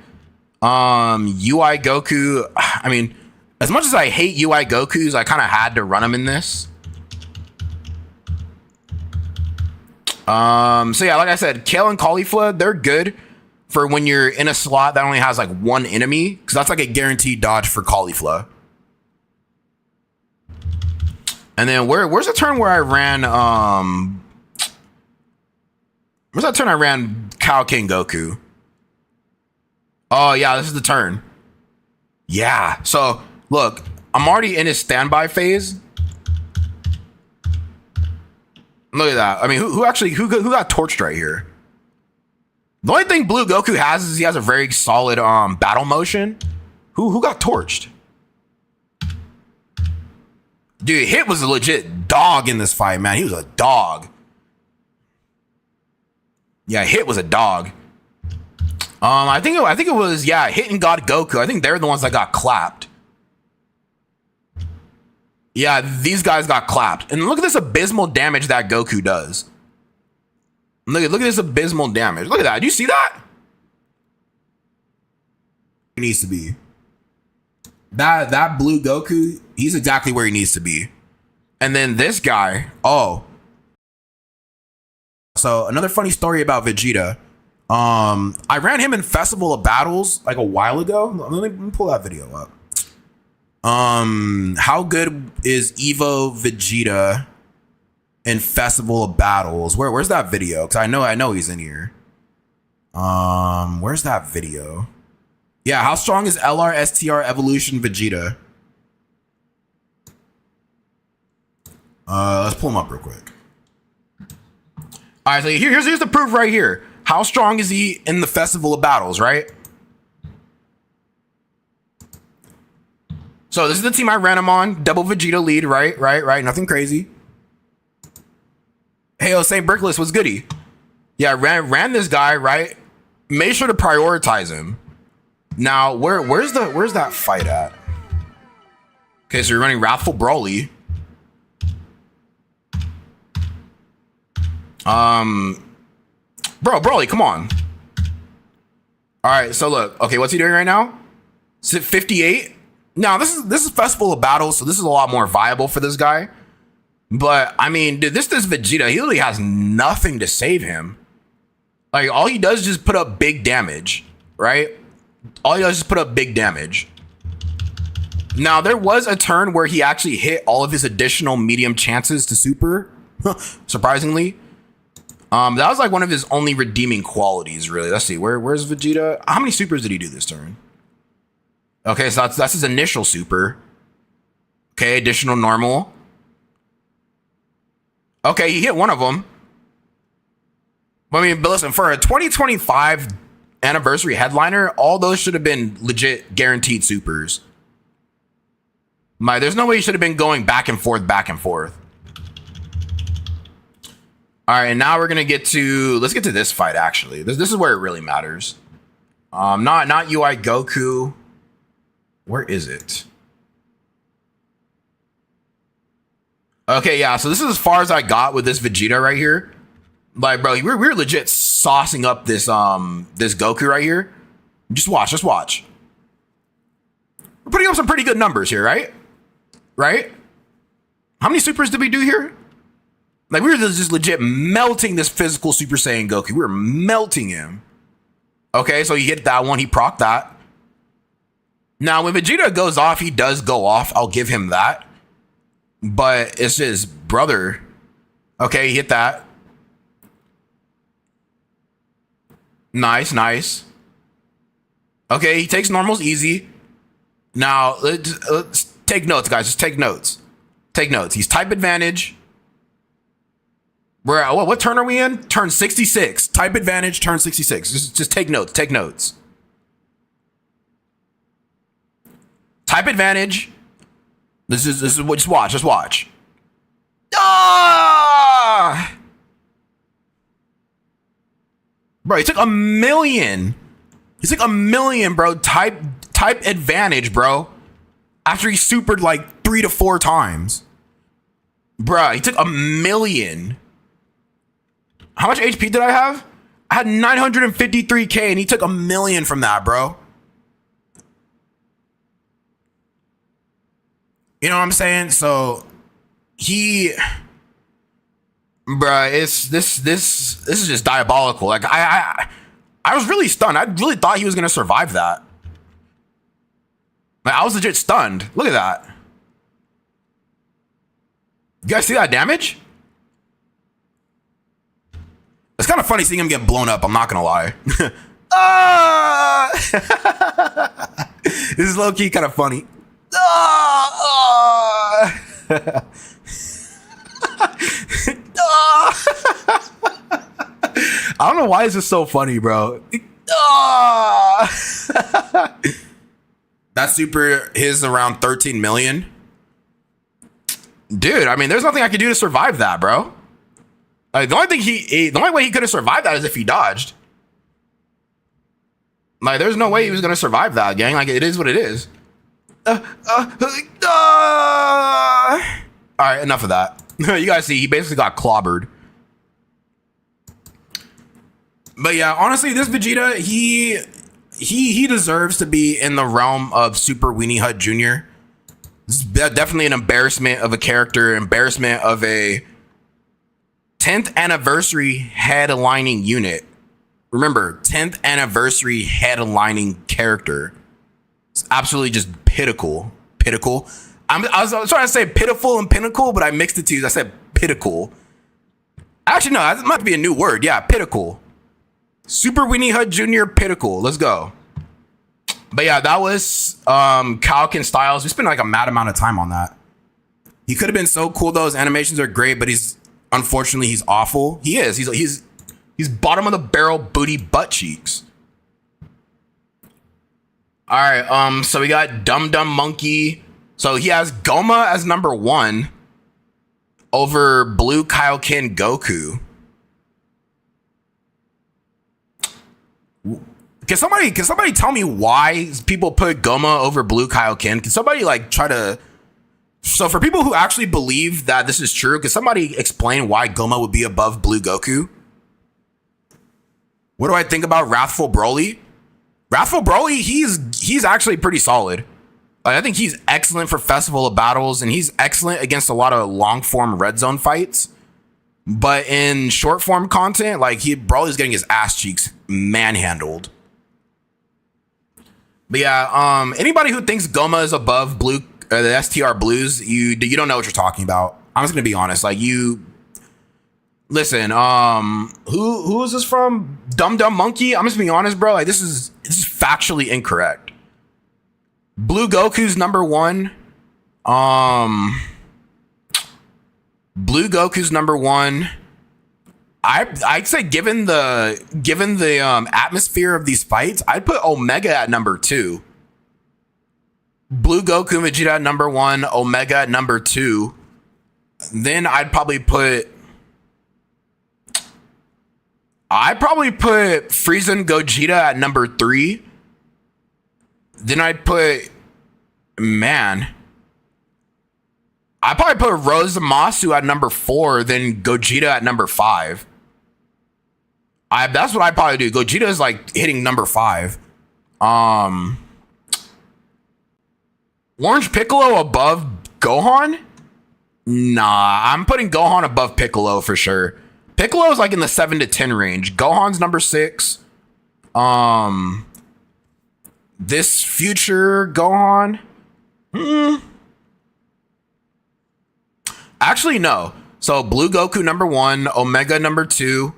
UI Goku. I mean, as much as I hate UI Gokus, I kind of had to run him in this. So yeah, like I said, Kale and Caulifla, they're good for when you're in a slot that only has like one enemy, because that's like a guaranteed dodge for Caulifla. And then where's the turn where I ran where's that turn I ran Kaioken Goku? Oh yeah, this is the turn. Yeah. So look, I'm already in his standby phase. Look at that. I mean, who got torched right here? The only thing Blue Goku has is he has a very solid battle motion. Who got torched? Dude, Hit was a legit dog in this fight, man. He was a dog. Yeah, Hit was a dog. I think it was Hit and God Goku. I think they're the ones that got clapped. Yeah, these guys got clapped. And look at this abysmal damage that Goku does. Look at this abysmal damage. Look at that. Do you see that? He needs to be. That Blue Goku, he's exactly where he needs to be. And then this guy, oh. So another funny story about Vegeta. I ran him in Festival of Battles like a while ago. Let me pull that video up. How good is Evo Vegeta in Festival of Battles? Where's that video? Because I know he's in here. Where's that video? Yeah, how strong is LR Evolution Vegeta? Let's pull him up real quick. All right, so here's the proof right here. How strong is he in the Festival of Battles, right? So this is the team I ran him on. Double Vegeta lead, right. Nothing crazy. Hey, yo, St. Brickless, what's goody? Yeah, ran this guy, right? Made sure to prioritize him. Now, where's that fight at? Okay, so you're running Wrathful Broly. Bro, Broly, come on. All right, so look. Okay, what's he doing right now? Is it 58? Now, this is Festival of Battles, so this is a lot more viable for this guy. But, I mean, dude, this Vegeta, he really has nothing to save him. Like, all he does is just put up big damage, right? All he does is put up big damage. Now, there was a turn where he actually hit all of his additional medium chances to super, surprisingly. That was like one of his only redeeming qualities, really. Let's see, where's Vegeta? How many supers did he do this turn? Okay, so that's his initial super. Okay, additional normal. Okay, he hit one of them. I mean, but listen, for a 2025 anniversary headliner, all those should have been legit guaranteed supers. There's no way he should have been going back and forth. All right, and now we're gonna let's get to this fight. Actually, this is where it really matters. Not UI Goku. Where is it? Okay, yeah. So this is as far as I got with this Vegeta right here. Like, bro, we're legit saucing up this this Goku right here. Just watch. We're putting up some pretty good numbers here, right? Right? How many supers did we do here? Like, we were just legit melting this physical Super Saiyan Goku. We were melting him. Okay, so he hit that one. He procced that. Now, when Vegeta goes off, he does go off. I'll give him that. But it's his brother. Okay, he hit that. Nice. Okay, he takes normals easy. Now, let's take notes, guys. Just take notes. He's type advantage. What turn are we in? Turn 66. Type advantage, turn 66. Just take notes. Type advantage. This is what. Just watch. Ah! Bro, he took 1 million. He's like 1 million, bro. Type advantage, bro. After he supered like 3 to 4 times. Bro, he took 1 million. How much HP did I have? I had 953k and he took 1 million from that, bro. You know what I'm saying? So bruh, this is just diabolical. Like I was really stunned. I really thought he was gonna survive that. Like, I was legit stunned. Look at that. You guys see that damage? It's kind of funny seeing him get blown up. I'm not gonna lie. This is low key kind of funny. I don't know why this is so funny, bro. That super is around 13 million. Dude, I mean, there's nothing I could do to survive that, bro. Like, the only way he could have survived that is if he dodged. Like, there's no way he was gonna survive that, gang. Like, it is what it is. All right, enough of that. You guys see, he basically got clobbered. But yeah, honestly, this Vegeta, he deserves to be in the realm of Super Weenie Hut Jr. This is definitely an embarrassment of a character, embarrassment of a 10th anniversary head-aligning unit. Remember, 10th anniversary head-aligning character. It's absolutely just pitiful. I was trying to say pitiful and pinnacle, but I mixed the two. I said pitiful. Actually, no, that might be a new word. Yeah, pitiful. Super Weenie Hut Jr. pitiful. Let's go. But yeah, that was Calkin Styles. We spent like a mad amount of time on that. He could have been so cool though. His animations are great, but unfortunately he's awful. He is. He's bottom of the barrel booty butt cheeks. All right. So we got Dum Dum Monkey. So he has Goma as number 1 over Blue Kaioken Goku. Can somebody tell me why people put Goma over Blue Kaioken? Can somebody like try to... So for people who actually believe that this is true, can somebody explain why Goma would be above Blue Goku? What do I think about Wrathful Broly? Wrathful Broly, he's actually pretty solid. Like, I think he's excellent for Festival of Battles, and he's excellent against a lot of long form red zone fights. But in short form content, like Broly's getting his ass cheeks manhandled. But yeah, anybody who thinks Goma is above Blue, the STR Blues, you don't know what you're talking about. I'm just gonna be honest. Like you, listen. Who is this from? Dum Dum Monkey. I'm just being honest, bro. Like this is factually incorrect. Blue Goku's number 1. Blue Goku's number 1. I'd say given the atmosphere of these fights, I'd put Omega at number 2. Blue Goku Vegeta at number 1, Omega at number 2. Then I'd probably put Frieza and Gogeta at number 3. Then I'd put I'd probably put Rosemasu at number 4, then Gogeta at number 5. That's what I'd probably do. Gogeta is like hitting number 5. Orange Piccolo above Gohan? Nah, I'm putting Gohan above Piccolo for sure. Piccolo is like in the 7 to 10 range. Gohan's number 6. This future Gohan? Actually, no. So Blue Goku number 1, Omega number 2,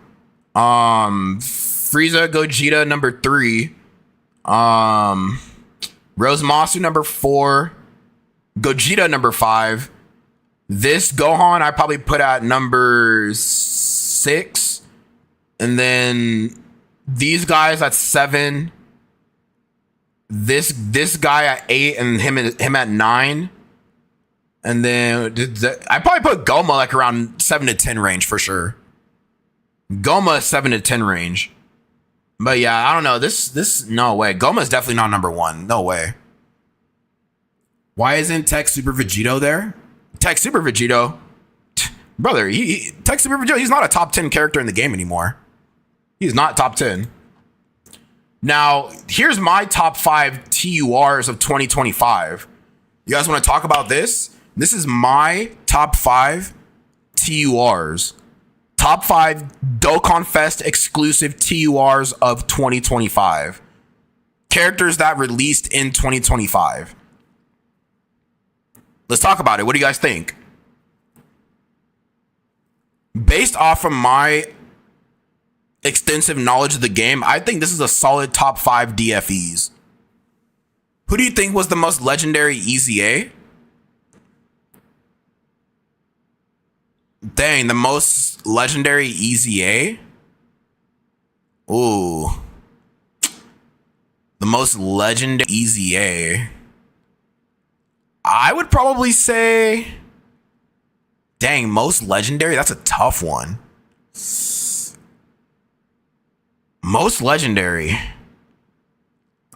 Frieza Gogeta number 3, Rosemasu number 4, Gogeta number 5. This Gohan I probably put at number 6, and then these guys at 7. This guy at 8, and him at 9. And then I probably put Goma like around 7 to 10 range for sure. Goma 7 to 10 range. But yeah, I don't know. This no way. Goma's definitely not number 1. No way. Why isn't Tech Super Vegito there? Tech Super Vegito, brother. Tech Super Vegito. He's not a top 10 character in the game anymore. He's not top 10. Now here's my top 5 TURs of 2025. You guys want to talk about this? This is my top 5 TURs. Top 5 Dokkan Fest exclusive TURs of 2025. Characters that released in 2025. Let's talk about it. What do you guys think? Based off of my extensive knowledge of the game, I think this is a solid top 5 DFEs. Who do you think was the most legendary EZA? Dang, the most legendary EZA? Ooh. The most legendary EZA. I would probably say... Dang, most legendary? That's a tough one. Most legendary.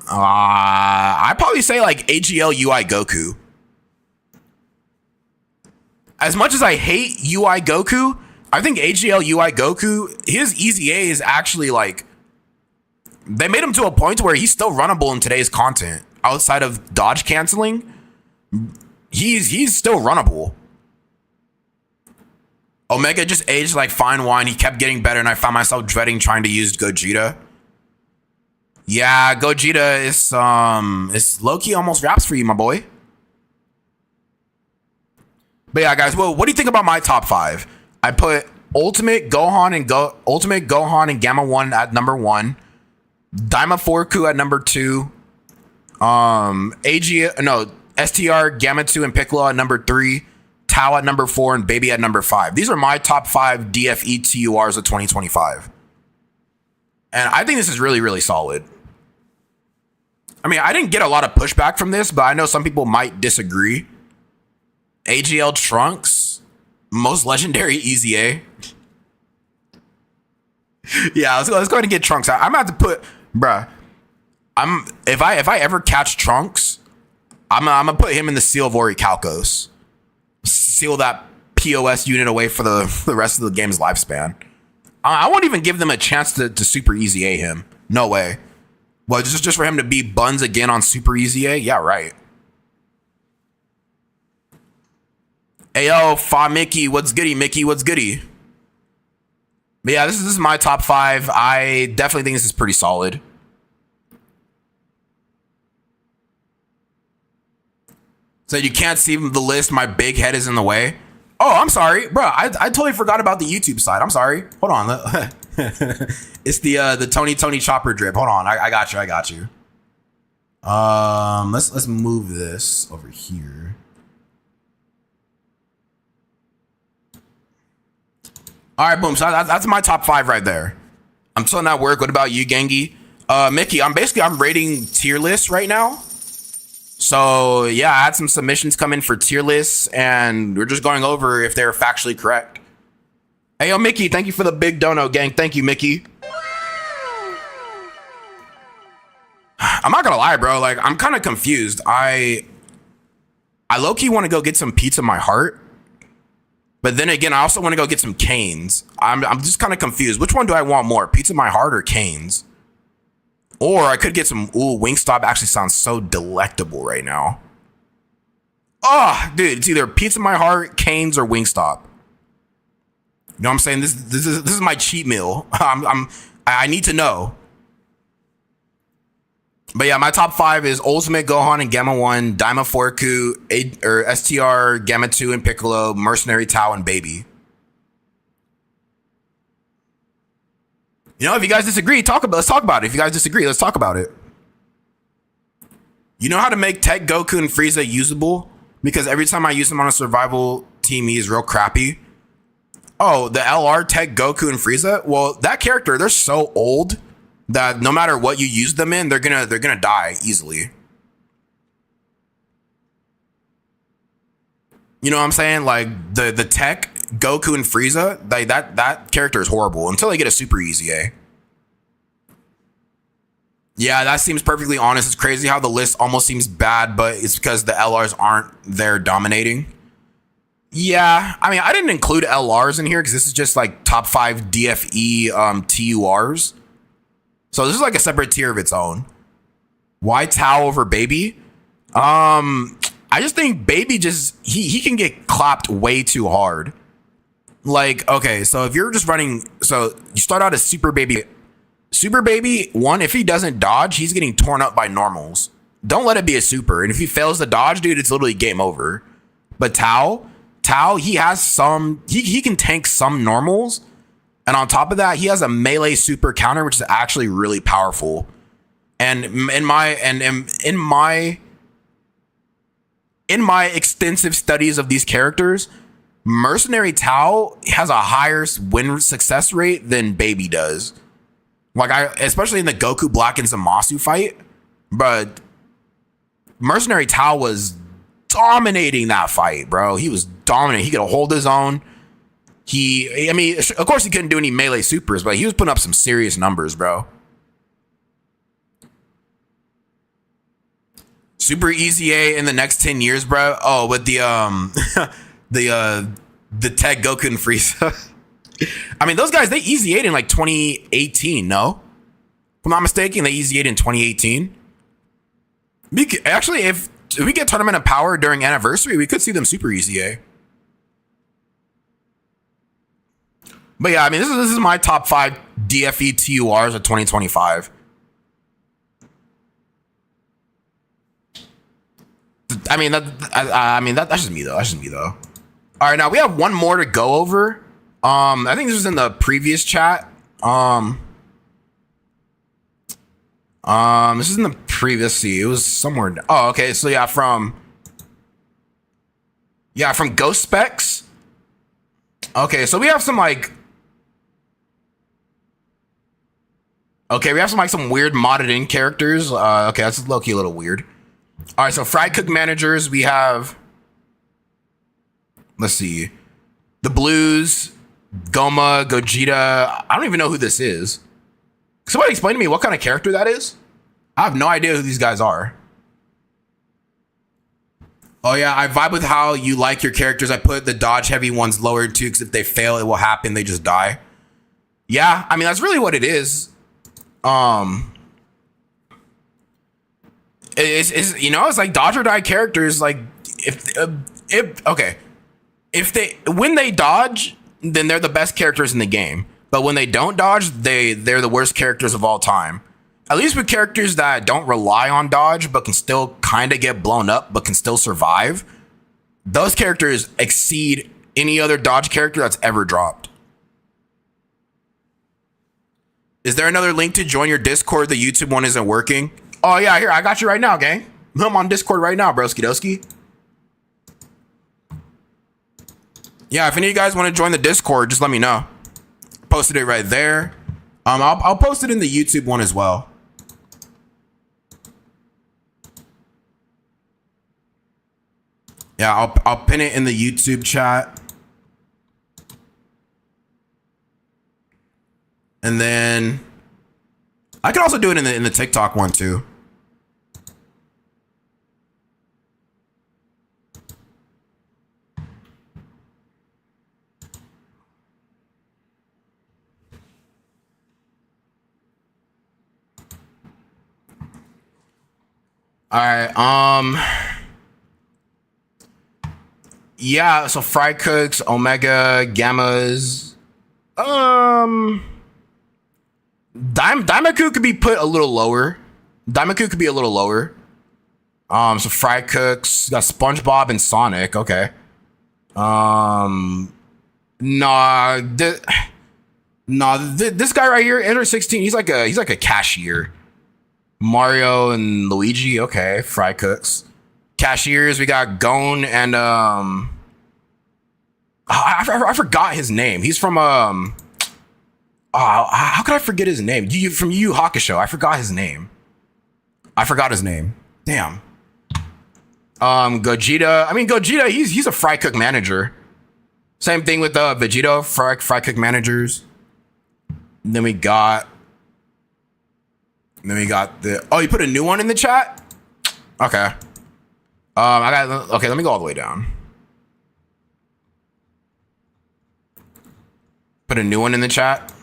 I'd probably say like AGL UI Goku. As much as I hate UI Goku, I think AGL UI Goku, his EZA is actually like, they made him to a point where he's still runnable in today's content. Outside of dodge canceling, he's still runnable. Omega just aged like fine wine. He kept getting better, and I found myself dreading trying to use Gogeta. Yeah, Gogeta is low-key almost raps for you, my boy. But yeah, guys, well, what do you think about my top 5? I put Ultimate Gohan and Gamma 1 at number 1. Daima Forku at number 2. STR, Gamma 2, and Piccolo at number 3. Tao at number 4, and Baby at number 5. These are my top 5 DFE TURs of 2025. And I think this is really, really solid. I mean, I didn't get a lot of pushback from this, but I know some people might disagree. AGL Trunks, most legendary Easy A. Yeah, let's go ahead and get Trunks out. I'm about to put, bruh. If I ever catch Trunks, I'm gonna put him in the Seal of Orichalcos. Seal that POS unit away for the rest of the game's lifespan. I won't even give them a chance to Super Easy A him. No way. Well, just for him to be Buns again on Super Easy A? Yeah, right. Hey, yo, Fa Mickey, what's goody, Mickey? What's goody? But yeah, this is my top 5. I definitely think this is pretty solid. So you can't see the list. My big head is in the way. Oh, I'm sorry, bro. I totally forgot about the YouTube side. I'm sorry. Hold on. It's the Tony Chopper drip. Hold on. I got you. Let's move this over here. All right, boom. So that's my top 5 right there. I'm still not work. What about you, Gengi? Mickey, I'm rating tier lists right now. So yeah, I had some submissions come in for tier lists, and we're just going over if they're factually correct. Hey, yo, Mickey, thank you for the big dono, gang. Thank you, Mickey. I'm not gonna lie, bro. Like, I'm kind of confused. I low-key want to go get some pizza in my heart. But then again, I also want to go get some Canes. I'm just kind of confused. Which one do I want more? Pizza in my heart or Canes? Or I could get some... Ooh, Wingstop actually sounds so delectable right now. Oh, dude, it's either Pizza in my heart, Canes, or Wingstop. You know what I'm saying? This is my cheat meal. I need to know. But yeah, my top 5 is Ultimate Gohan and Gamma 1, Daima Forku, STR, Gamma 2 and Piccolo, Mercenary Tao, and Baby. You know, if you guys disagree, let's talk about it. If you guys disagree, let's talk about it. You know how to make Tech Goku and Frieza usable? Because every time I use them on a survival team, he's real crappy. Oh, the LR Tech Goku and Frieza? Well, that character, they're so old that no matter what you use them in, they're gonna die easily. You know what I'm saying? Like the Tech Goku and Frieza, that character is horrible until they get a Super Easy A. Yeah, that seems perfectly honest. It's crazy how the list almost seems bad, but it's because the LRs aren't there dominating. Yeah, I mean, I didn't include LRs in here because this is just like top 5 DFE TURs. So this is like a separate tier of its own. Why Tao over Baby? I just think Baby he can get clapped way too hard. Like, okay, so if you're just running, so you start out as Super Baby. Super Baby, one, if he doesn't dodge, he's getting torn up by normals. Don't let it be a super. And if he fails to dodge, dude, it's literally game over. But Tao, he has some, he can tank some normals. And on top of that, he has a melee super counter, which is actually really powerful. And in my extensive studies of these characters, Mercenary Tao has a higher win success rate than Baby does. Like, especially in the Goku Black and Zamasu fight, but Mercenary Tao was dominating that fight, bro. He was dominating. He could hold his own. I mean, of course he couldn't do any melee supers, but he was putting up some serious numbers, bro. Super Easy A in the next 10 years, bro. Oh, with the Tech Goku and Frieza. I mean, those guys, they Easy 8 in like 2018, no? If I'm not mistaken, they Easy 8 in 2018. Actually, if if we get Tournament of Power during Anniversary, we could see them super easy, eh? But yeah, I mean, this is my top 5 DFE TURs of 2025. I mean, that's just me though. That's just me though. All right, now we have one more to go over. I think this was in the previous chat. This is in the previous. See, it was somewhere. Oh, okay. So yeah, from Ghost Specs. Okay, so we have some like. Okay, we have some weird modded in characters. Okay, that's low-key a little weird. All right, so Fry Cook managers, we have, let's see, the Blues, Goma, Gogeta. I don't even know who this is. Somebody explain to me what kind of character that is. I have no idea who these guys are. Oh yeah, I vibe with how you like your characters. I put the dodge heavy ones lower too, because if they fail, it will happen. They just die. Yeah, I mean, that's really what it is. It's you know, it's like dodge or die characters. Like when they dodge, then they're the best characters in the game. But when they don't dodge, they're the worst characters of all time. At least with characters that don't rely on dodge, but can still kind of get blown up, but can still survive. Those characters exceed any other dodge character that's ever dropped. Is there another link to join your Discord? The YouTube one isn't working. Oh yeah, here, I got you right now, gang. I'm on Discord right now, broski doski. Yeah, if any of you guys want to join the Discord, just let me know. Posted it right there. I'll post it in the YouTube one as well. Yeah, I'll pin it in the YouTube chat. And then I can also do it in the TikTok one too. All right. Yeah. So Fry Cooks, Omega, Gammas. Daimaku could be put a little lower. Daimaku could be a little lower. So Fry Cooks, got SpongeBob and Sonic. Okay. This guy right here, Enter 16. He's like a cashier. Mario and Luigi. Okay, Fry Cooks. Cashiers, we got Gon and I forgot his name. He's from how could I forget his name? From Yu Yu Hakusho. I forgot his name. Damn. Gogeta. I mean, Gogeta, he's a Fry Cook manager. Same thing with Vegito, Fry Cook managers. And then we got the. Oh, you put a new one in the chat? Okay. Okay, let me go all the way down. Put a new one in the chat.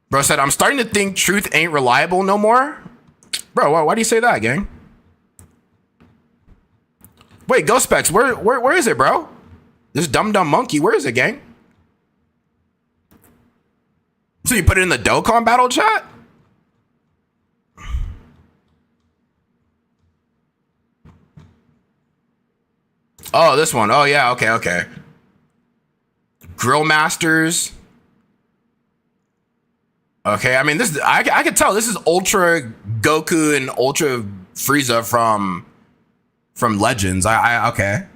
Bro said, I'm starting to think truth ain't reliable no more. Bro, why do you say that, gang? Wait, Ghost Specs, where is it, bro? This dumb monkey, where is it, gang? So you put it in the Dokkan battle chat? Oh, this one. Oh, yeah, okay. Grill Masters. Okay, I mean, this I could tell this is Ultra Goku and Ultra Frieza from Legends. Okay.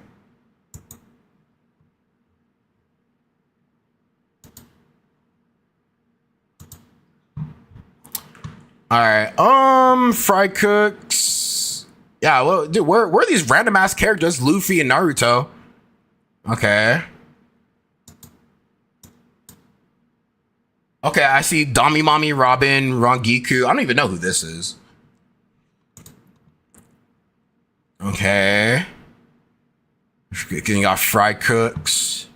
All right. Fry Cooks. Yeah, well, dude, where are these random ass characters? Luffy and Naruto. Okay. Okay, I see Dami Mami, Robin, Rangiku. I don't even know who this is. Okay. You got Fry Cooks.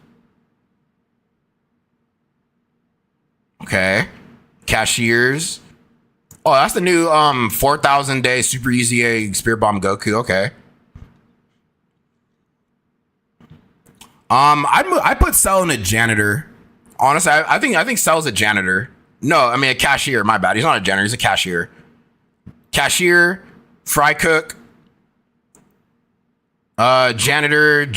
Okay. Cashiers. Oh, that's the new 4,000 day super easy egg Spirit Bomb Goku. Okay. I put Cell in a janitor. Honestly, I think Cell's a janitor. No, I mean a cashier. My bad. He's not a janitor. He's a cashier. Cashier, fry cook, janitor.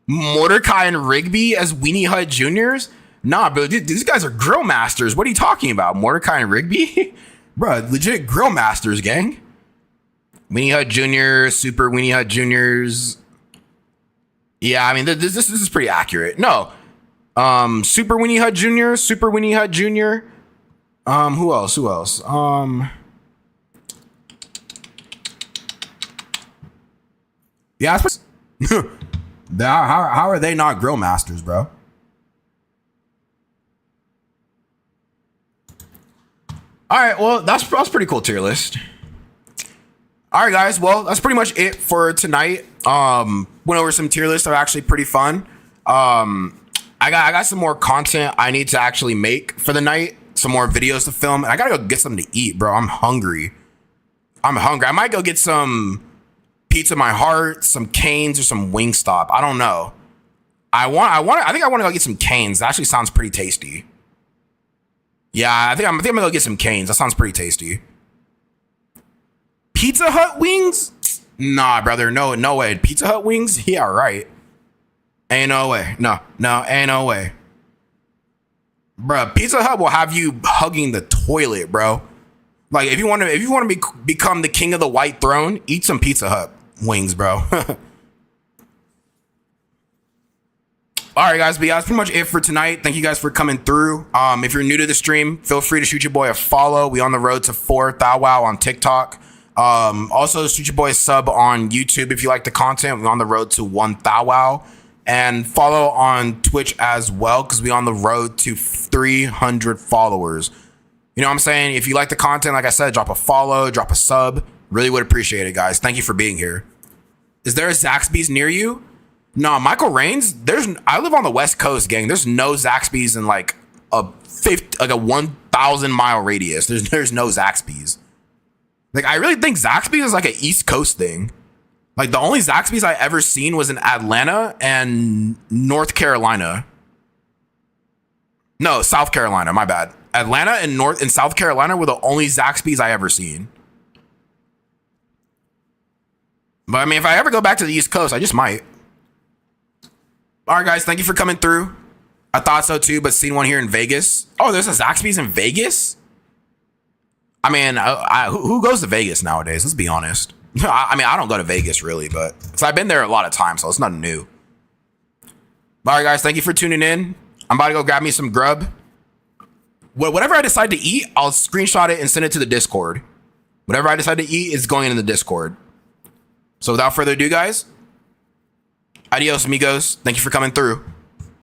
Mordecai and Rigby as Weenie Hut Juniors. Nah, bro, these guys are grill masters. What are you talking about? Mordecai and Rigby? Bro, legit grill masters, gang. Weenie Hut Juniors, Super Weenie Hut Juniors. Yeah, I mean, this is pretty accurate. No. Super Weenie Hut Jr., Super Weenie Hut Jr. Who else? Yeah, how are they not grill masters, bro? All right, well, that's pretty cool tier list. All right, guys. Well, that's pretty much it for tonight. Went over some tier lists that are actually pretty fun. I got some more content I need to actually make for the night. Some more videos to film. And I gotta go get something to eat, bro. I'm hungry. I might go get some Pizza My Heart, some Cane's, or some Wingstop. I don't know. I think I want to go get some Cane's. That actually sounds pretty tasty. Yeah, I think I'm gonna go get some Cane's. That sounds pretty tasty. Pizza Hut wings? Nah, brother. No way. Pizza Hut wings? Yeah, right. Ain't no way. No, ain't no way. Bruh, Pizza Hut will have you hugging the toilet, bro. Like, if you want to become the king of the white throne, eat some Pizza Hut wings, bro. All right, guys, but yeah, that's pretty much it for tonight. Thank you guys for coming through. If you're new to the stream, feel free to shoot your boy a follow. We on the road to 4 Thou Wow on TikTok. Also, shoot your boy a sub on YouTube if you like the content. We're on the road to 1 Thou Wow. And follow on Twitch as well, because we're on the road to 300 followers. You know what I'm saying? If you like the content, like I said, drop a follow, drop a sub. Really would appreciate it, guys. Thank you for being here. Is there a Zaxby's near you? No, Michael Rains. I live on the West Coast, gang. There's no Zaxby's in like a 1,000 mile radius. There's no Zaxby's. Like, I really think Zaxby's is like an East Coast thing. Like, the only Zaxby's I ever seen was in Atlanta and North Carolina. No, South Carolina. My bad. Atlanta and South Carolina were the only Zaxby's I ever seen. But I mean, if I ever go back to the East Coast, I just might. All right, guys. Thank you for coming through. I thought so too, but seen one here in Vegas. Oh, there's a Zaxby's in Vegas? I mean, who goes to Vegas nowadays? Let's be honest. I mean, I don't go to Vegas really, but because I've been there a lot of times, so it's nothing new. All right, guys, thank you for tuning in. I'm about to go grab me some grub. Whatever I decide to eat, I'll screenshot it and send it to the Discord. Whatever I decide to eat is going in the Discord. So without further ado, guys, adios, amigos. Thank you for coming through.